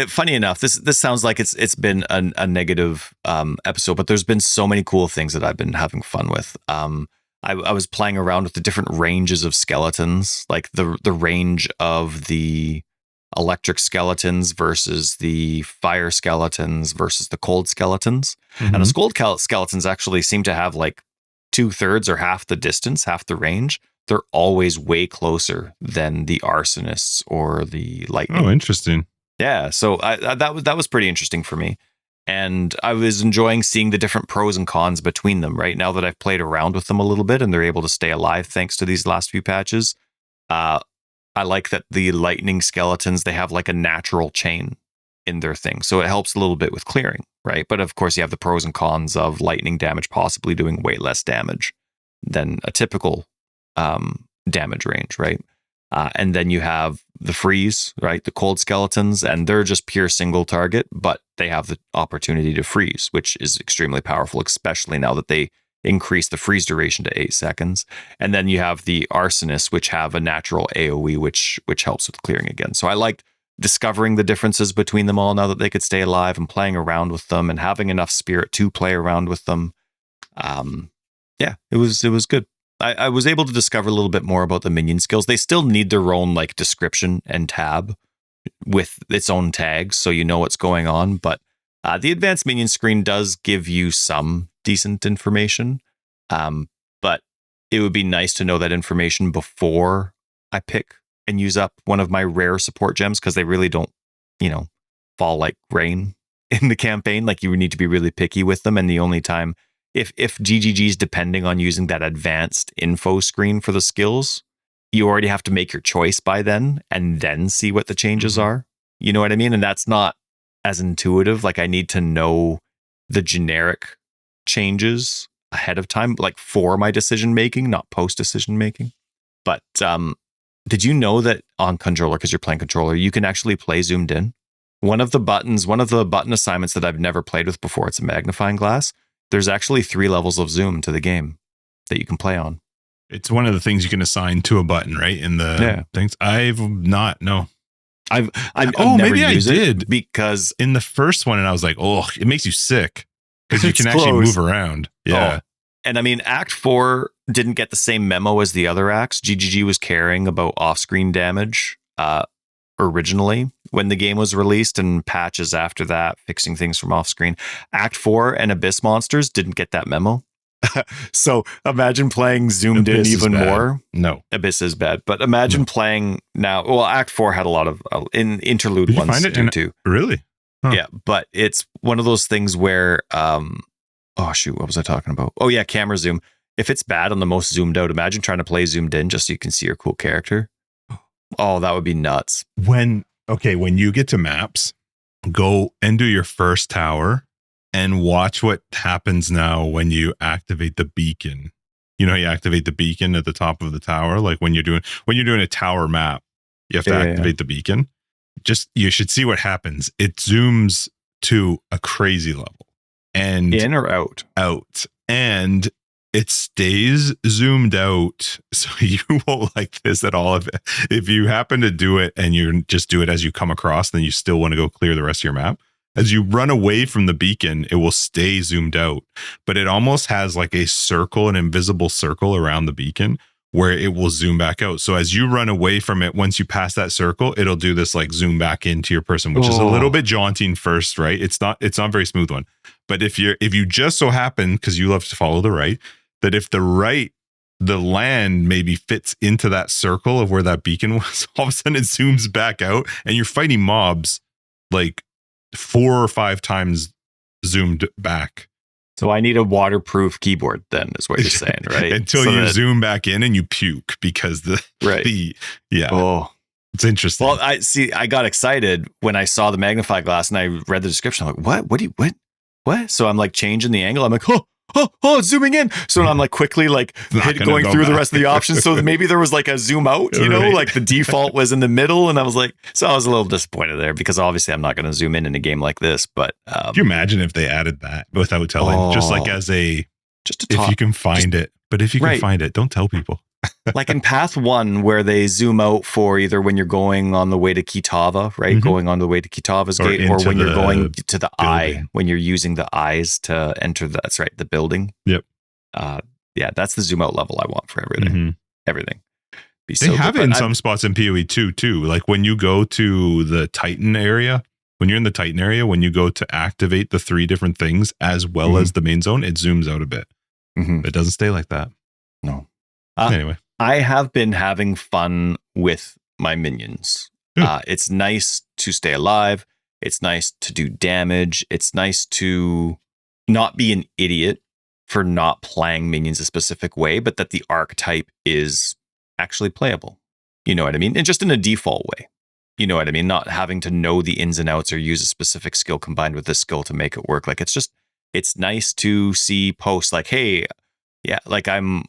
Speaker 2: funny enough, this sounds like it's been a negative episode, but there's been so many cool things that I've been having fun with. I was playing around with the different ranges of skeletons, like the range of the electric skeletons versus the fire skeletons versus the cold skeletons. Mm-hmm. And the cold skeletons actually seem to have like 2/3 or half the distance, half the range. They're always way closer than the arsonists or the lightning.
Speaker 1: Oh, interesting.
Speaker 2: Yeah. So that was pretty interesting for me. And I was enjoying seeing the different pros and cons between them, right? Now that I've played around with them a little bit and they're able to stay alive thanks to these last few patches. I like that the lightning skeletons, they have like a natural chain in their thing. So it helps a little bit with clearing, right? But of course you have the pros and cons of lightning damage possibly doing way less damage than a typical damage range, right? And then you have the freeze, right? The cold skeletons, and they're just pure single target, but they have the opportunity to freeze, which is extremely powerful, especially now that they increase the freeze duration to 8 seconds. And then you have the arsonists, which have a natural AoE, which helps with clearing again. So I liked discovering the differences between them all now that they could stay alive and playing around with them and having enough spirit to play around with them. Yeah, it was good. I was able to discover a little bit more about the minion skills. They still need their own like description and tab with its own tags, so you know what's going on. But the advanced minion screen does give you some decent information. But it would be nice to know that information before I pick and use up one of my rare support gems, because they really don't, fall like rain in the campaign. Like you need to be really picky with them. And the only time if GGG's depending on using that advanced info screen for the skills, you already have to make your choice by then and then see what the changes are. You know what I mean? And that's not as intuitive. Like I need to know the generic changes ahead of time, like for my decision making, not post decision making. But did you know that on controller, because you're playing controller, you can actually play zoomed in? One of the button assignments that I've never played with before, it's a magnifying glass. there's actually 3 levels of zoom to the game that you can play on.
Speaker 1: It's one of the things you can assign to a button, right? In the things. I've not, no.
Speaker 2: I've never
Speaker 1: maybe I
Speaker 2: used
Speaker 1: did
Speaker 2: it because
Speaker 1: in the first one, and I was like, oh, it makes you sick because you can actually move around. Yeah.
Speaker 2: Oh. And I mean, Act 4 didn't get the same memo as the other acts. GGG was caring about off-screen damage originally when the game was released, and patches after that, fixing things from off-screen. Act 4 and Abyss Monsters didn't get that memo. So imagine playing zoomed in even more.
Speaker 1: No,
Speaker 2: Abyss is bad, but imagine playing now. Well, Act 4 had a lot of in interlude
Speaker 1: Did
Speaker 2: ones
Speaker 1: you find it
Speaker 2: too.
Speaker 1: Really?
Speaker 2: Huh. Yeah, but it's one of those things where, oh shoot, what was I talking about? Oh yeah, camera zoom. If it's bad on the most zoomed out, imagine trying to play zoomed in just so you can see your cool character. Oh, that would be nuts.
Speaker 1: When you get to maps, go and do your first tower and watch what happens now when you activate the beacon. You know, you activate the beacon at the top of the tower. Like when you're doing a tower map, you have to activate the beacon. Just, you should see what happens. It zooms to a crazy level. And
Speaker 2: in or out?
Speaker 1: Out. And it stays zoomed out. So you won't like this at all. If you happen to do it and you just do it as you come across, then you still want to go clear the rest of your map. As you run away from the beacon, it will stay zoomed out, but it almost has like a circle, an invisible circle around the beacon where it will zoom back out. So as you run away from it, once you pass that circle, it'll do this like zoom back into your person, which is a little bit jaunting first, right? It's not a very smooth one. But if you just so happen, because you love to follow the right, that if the land maybe fits into that circle of where that beacon was, all of a sudden it zooms back out and you're fighting mobs like 4 or 5 times zoomed back.
Speaker 2: So I need a waterproof keyboard then, is what you're saying, right?
Speaker 1: Until so you zoom back in and you puke because it's interesting.
Speaker 2: Well, I got excited when I saw the magnifying glass and I read the description. I'm like, what? So I'm like changing the angle. I'm like, it's zooming in. So I'm like quickly like going through the rest of the options. So maybe there was like a zoom out, you know, like the default was in the middle. And I was like, so I was a little disappointed there because obviously I'm not going to zoom in a game like this. But
Speaker 1: can you imagine if they added that without telling, just like as a, just to talk, if you can find it, but if you can find it, don't tell people.
Speaker 2: Like in Path 1, where they zoom out for either when you're going on the way to Kitava, right? Mm-hmm. Going on the way to Kitava's gate, or when you're going to the eye, when you're using the eyes to enter the building.
Speaker 1: Yep.
Speaker 2: Yeah, that's the zoom out level I want for everything. Mm-hmm. Everything.
Speaker 1: They have it in some spots in PoE 2 too. Like when you go to the Titan area, when you're in the Titan area, when you go to activate the 3 different things as well as the main zone, it zooms out a bit. Mm-hmm. It doesn't stay like that.
Speaker 2: No.
Speaker 1: Anyway,
Speaker 2: I have been having fun with my minions. It's nice to stay alive. It's nice to do damage. It's nice to not be an idiot for not playing minions a specific way, but that the archetype is actually playable. You know what I mean? And just in a default way. You know what I mean? Not having to know the ins and outs or use a specific skill combined with this skill to make it work. Like it's nice to see posts like, hey, yeah, like I'm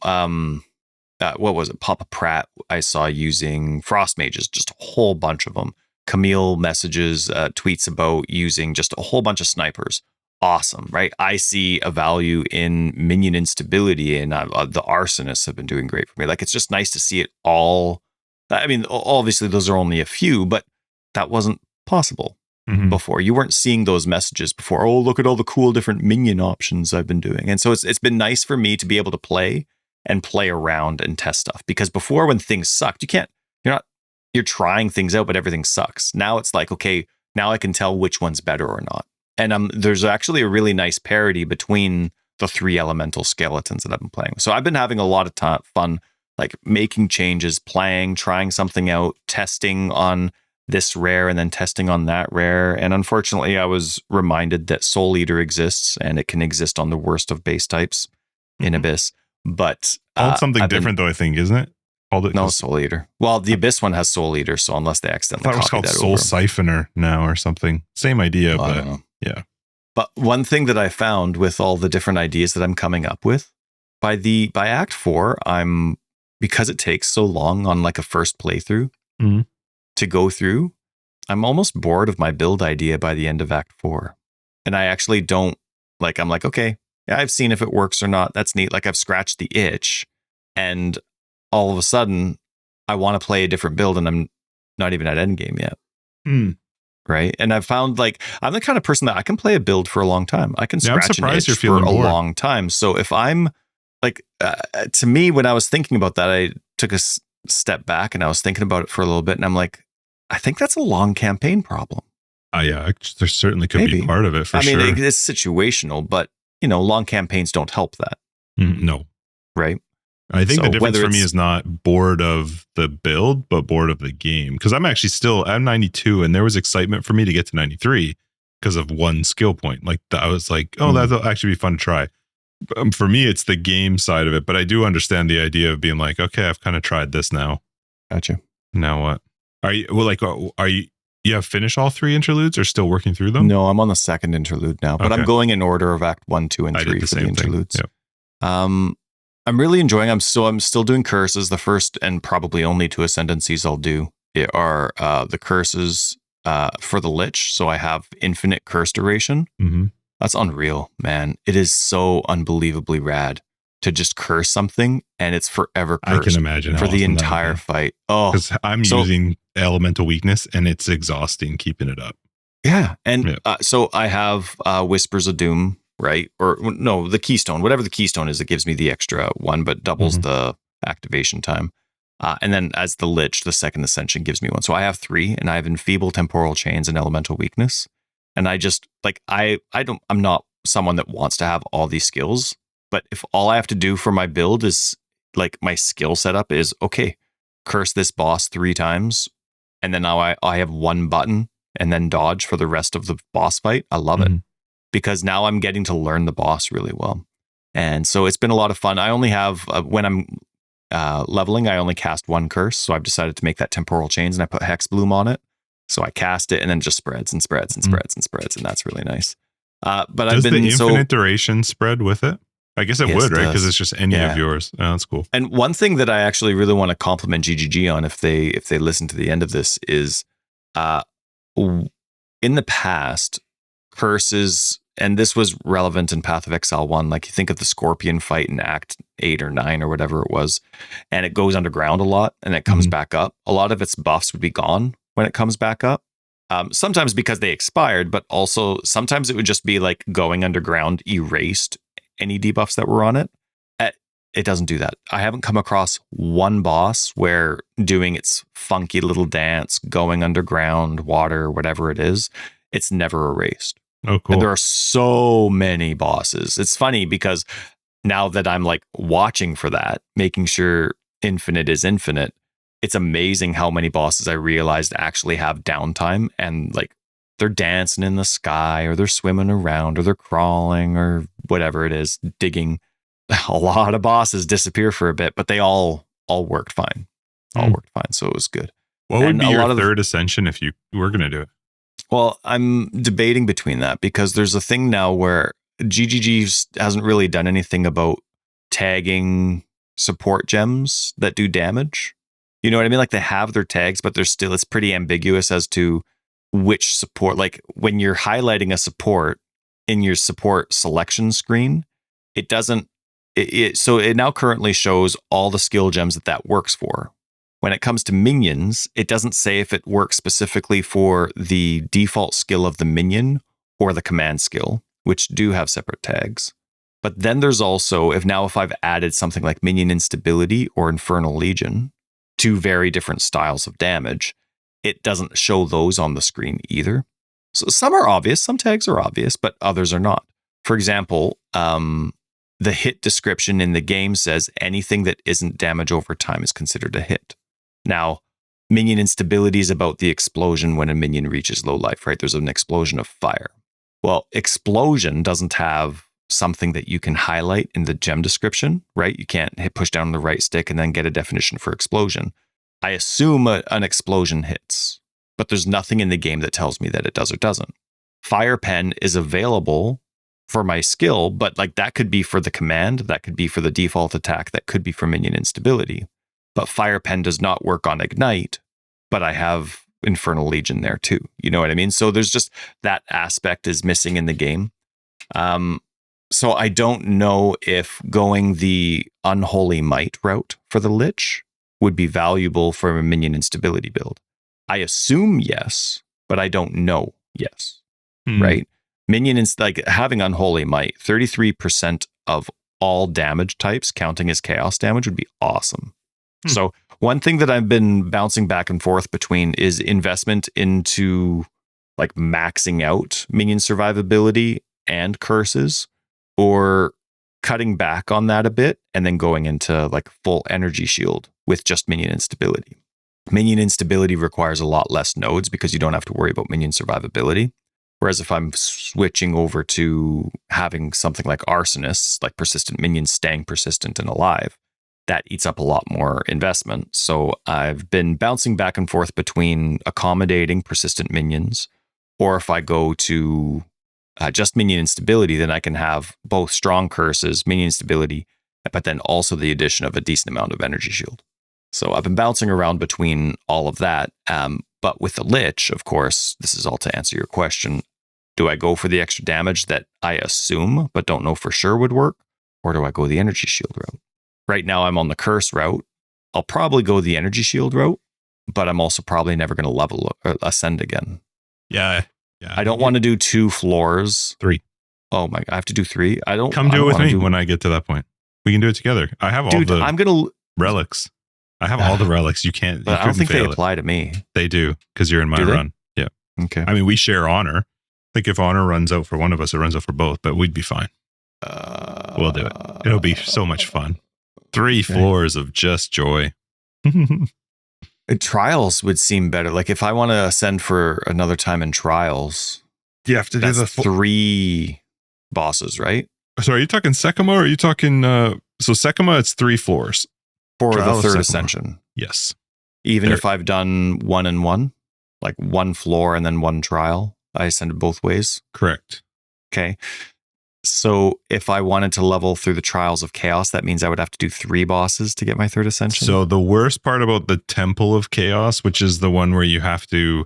Speaker 2: what was it? Papa Pratt, I saw using frost mages, just a whole bunch of them. Camille messages, tweets about using just a whole bunch of snipers. Awesome, right? I see a value in minion instability, and the arsonists have been doing great for me. Like, it's just nice to see it all. I mean, obviously, those are only a few, but that wasn't possible before. You weren't seeing those messages before. Oh, look at all the cool different minion options I've been doing. And so it's been nice for me to be able to play around and test stuff, because before, when things sucked, you're trying things out, but everything sucks. Now it's like, okay, now I can tell which one's better or not. And there's actually a really nice parity between the 3 elemental skeletons that I've been playing. So I've been having a lot of fun, like making changes, playing, trying something out, testing on this rare and then testing on that rare. And unfortunately, I was reminded that Soul Eater exists, and it can exist on the worst of base types in Abyss. But
Speaker 1: called something different though, I think, isn't it? Called it
Speaker 2: Soul Eater. Well, the Abyss one has Soul Eater, so unless they accidentally
Speaker 1: copied that, it was called Soul Siphoner now or something. Same idea, but yeah.
Speaker 2: But one thing that I found with all the different ideas that I'm coming up with, by Act 4, because it takes so long on like a first playthrough to go through, I'm almost bored of my build idea by the end of Act 4. And I actually don't I'm like, okay, I've seen if it works or not. That's neat. Like I've scratched the itch, and all of a sudden I want to play a different build, and I'm not even at endgame yet. Right. And I've found like I'm the kind of person that I can play a build for a long time. I can scratch an itch for a long time. So if I'm like, to me, when I was thinking about that, I took a step back and I was thinking about it for a little bit, and I'm like, I think that's a long campaign problem.
Speaker 1: Yeah, there certainly could be part of it for sure.
Speaker 2: I mean, it's situational, but long campaigns don't help that.
Speaker 1: No.
Speaker 2: Right.
Speaker 1: I think the difference for me is not bored of the build, but bored of the game. Because I'm 92, and there was excitement for me to get to 93 because of one skill point. Like I was like, oh, that'll actually be fun to try. For me, it's the game side of it. But I do understand the idea of being like, okay, I've kind of tried this now.
Speaker 2: Gotcha.
Speaker 1: Now what? You have finished all 3 interludes or still working through them?
Speaker 2: No, I'm on the second interlude now, but I'm going in order of Act 1, 2, and 3 for the interludes.
Speaker 1: Yep.
Speaker 2: I'm really enjoying. I'm still doing curses. The first and probably only 2 ascendancies I'll do are the curses for the Lich. So I have infinite curse duration.
Speaker 1: Mm-hmm.
Speaker 2: That's unreal, man. It is so unbelievably rad to just curse something and it's forever cursed.
Speaker 1: I can imagine
Speaker 2: for the entire fight. Oh,
Speaker 1: because I'm using elemental weakness and it's exhausting keeping it up.
Speaker 2: Yeah, and so I have Whispers of Doom. Right? Or no, the keystone, whatever the keystone is, it gives me the extra 1, but doubles the activation time. And then as the Lich, the second ascension gives me 1. So I have 3, and I have Enfeeble, Temporal Chains, and Elemental Weakness. And I just like, I'm not someone that wants to have all these skills, but if all I have to do for my build is like my skill setup is, okay, curse this boss 3 times. And then now I have 1 button and then dodge for the rest of the boss fight. I love it. Because now I'm getting to learn the boss really well. And so it's been a lot of fun. I only have, when I'm leveling, I only cast 1 curse. So I've decided to make that Temporal Chains and I put Hex Bloom on it. So I cast it and then just spreads and spreads and spreads and spreads. And that's really nice. But
Speaker 1: Does the infinite duration spread with it? I guess it would, right? Because it's just any of yours. Oh, that's cool.
Speaker 2: And one thing that I actually really want to compliment GGG on if they listen to the end of this is in the past, curses, and this was relevant in Path of Exile 1, like you think of the Scorpion fight in Act 8 or 9 or whatever it was, and it goes underground a lot and it comes back up. A lot of its buffs would be gone when it comes back up. Sometimes because they expired, but also sometimes it would just be like going underground erased any debuffs that were on it. It doesn't do that. I haven't come across one boss where doing its funky little dance, going underground, water, whatever it is, it's never erased.
Speaker 1: Oh, cool.
Speaker 2: And there are so many bosses. It's funny because now that I'm like watching for that, making sure infinite is infinite, it's amazing how many bosses I realized actually have downtime and like they're dancing in the sky or they're swimming around or they're crawling or whatever it is, digging. A lot of bosses disappear for a bit, but they all worked fine. All worked fine. So it was good.
Speaker 1: What would be your third ascension if you were going to do it?
Speaker 2: Well, I'm debating between that because there's a thing now where GGG hasn't really done anything about tagging support gems that do damage. You know what I mean? Like they have their tags, but it's pretty ambiguous as to which support, like when you're highlighting a support in your support selection screen, it doesn't, so it now currently shows all the skill gems that works for. When it comes to minions, it doesn't say if it works specifically for the default skill of the minion or the command skill, which do have separate tags. But then there's also, if I've added something like Minion Instability or Infernal Legion, 2 very different styles of damage, it doesn't show those on the screen either. So some are obvious, some tags are obvious, but others are not. For example, the hit description in the game says anything that isn't damage over time is considered a hit. Now, Minion Instability is about the explosion when a minion reaches low life, right? There's an explosion of fire. Well, explosion doesn't have something that you can highlight in the gem description, right? You can't push down on the right stick and then get a definition for explosion. I assume an explosion hits, but there's nothing in the game that tells me that it does or doesn't. Fire Pen is available for my skill, but like that could be for the command, that could be for the default attack, that could be for minion instability. But Fire Pen does not work on Ignite, but I have Infernal Legion there too. You know what I mean? So there's just that aspect is missing in the game. So I don't know if going the Unholy Might route for the Lich would be valuable for a minion instability build. I assume yes, but I don't know yes. Right? Minion like having Unholy Might, 33% of all damage types counting as chaos damage would be awesome. So one thing that I've been bouncing back and forth between is investment into like maxing out minion survivability and curses, or cutting back on that a bit and then going into like full energy shield with just minion instability. Minion instability requires a lot less nodes because you don't have to worry about minion survivability. Whereas if I'm switching over to having something like Arsonist, like persistent minions staying persistent and alive, that eats up a lot more investment. So I've been bouncing back and forth between accommodating persistent minions, or if I go to just minion instability, then I can have both strong curses, minion instability, but then also the addition of a decent amount of energy shield. So I've been bouncing around between all of that. But with the Lich, of course, this is all to answer your question. Do I go for the extra damage that I assume but don't know for sure would work? Or do I go the energy shield route? Right now I'm on the curse route. I'll probably go the energy shield route, but I'm also probably never going to level or ascend again.
Speaker 1: Yeah.
Speaker 2: I don't want to do 2 floors.
Speaker 1: 3.
Speaker 2: Oh my, I have to do 3? I don't.
Speaker 1: Come do it with me when I get to that point. We can do it together. I have all the relics. I have all the relics. You can't.
Speaker 2: But I don't think they apply to me.
Speaker 1: They do, because you're in my run. Yeah.
Speaker 2: Okay.
Speaker 1: I mean, we share honor. I think if honor runs out for one of us, it runs out for both, but we'd be fine. We'll do it. It'll be so much fun. 3 floors of just joy.
Speaker 2: Trials would seem better. Like if I want to ascend for another time in trials,
Speaker 1: you have to do the
Speaker 2: 3 bosses, right?
Speaker 1: So are you talking Sekima, or are you talking so Sekima, it's 3 floors
Speaker 2: for the third ascension?
Speaker 1: Yes.
Speaker 2: Even if I've done 1 and 1, like 1 floor and then 1 trial, I ascended both ways.
Speaker 1: Correct.
Speaker 2: Okay. So if I wanted to level through the Trials of Chaos, that means I would have to do 3 bosses to get my third ascension.
Speaker 1: So the worst part about the Temple of Chaos, which is the one where you have to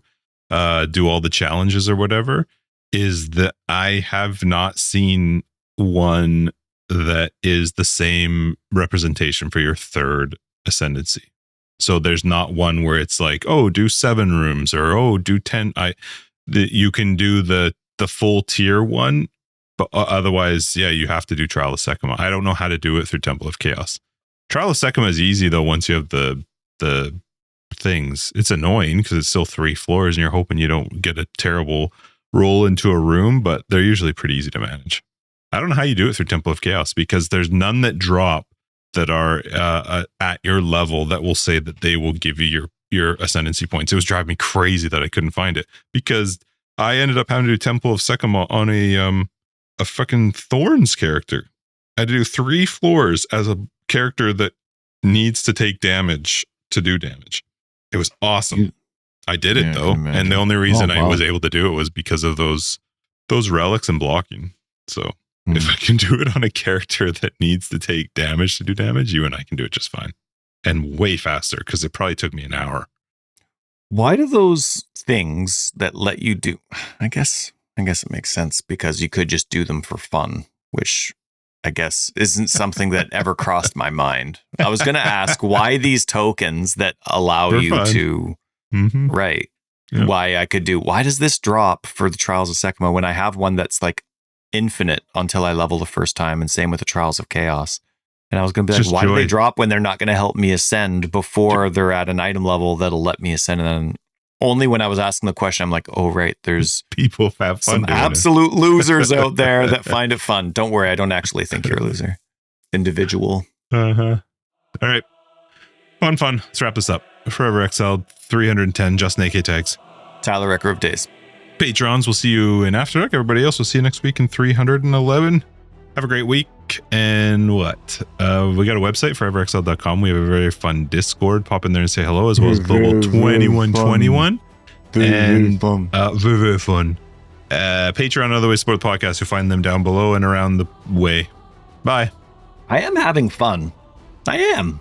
Speaker 1: do all the challenges or whatever, is that I have not seen one that is the same representation for your third ascendancy. So there's not one where it's like, oh, do 7 rooms, or oh, do 10. You can do the full tier one, but otherwise, yeah, you have to do Trial of Sekima. I don't know how to do it through Temple of Chaos. Trial of Sekima is easy though once you have the things. It's annoying because it's still 3 floors and you're hoping you don't get a terrible roll into a room, but they're usually pretty easy to manage. I don't know how you do it through Temple of Chaos, because there's none that drop that are at your level that will say that they will give you your ascendancy points. It was driving me crazy that I couldn't find it, because I ended up having to do Temple of Sekima on a fucking Thorns character. I had to do 3 floors as a character that needs to take damage to do damage. It was awesome. I did it though, and the only reason I was able to do it was because of those relics and blocking. So if I can do it on a character that needs to take damage to do damage, you and I can do it just fine, and way faster, because it probably took me an hour.
Speaker 2: Why do those things that let you do? I guess it makes sense, because you could just do them for fun, which I guess isn't something that ever crossed my mind. I was going to ask why these tokens that allow you fun. To, right? Yeah. Why does this drop for the Trials of Sekima when I have one that's like infinite until I level the first time, and same with the Trials of Chaos? And I was going to be like, why do they drop when they're not going to help me ascend before they're at an item level that'll let me ascend? And then only when I was asking the question, I'm like, oh, right, there's
Speaker 1: people have fun.
Speaker 2: Some absolute losers out there that find it fun. Don't worry, I don't actually think you're a loser. Individual.
Speaker 1: All right. Fun. Let's wrap this up. Forever Exiled, 310 Justin AK tags.
Speaker 2: Tyler Record of Days.
Speaker 1: Patrons, we'll see you in After Dark. Everybody else, we'll see you next week in 311. Have a great week. And what? We got a website, foreverexiled.com. We have a very fun Discord. Pop in there and say hello, as well as Global 2121. Very fun. Very fun. Patreon, other ways to support the podcast. You'll find them down below and around the way. Bye.
Speaker 2: I am having fun. I am.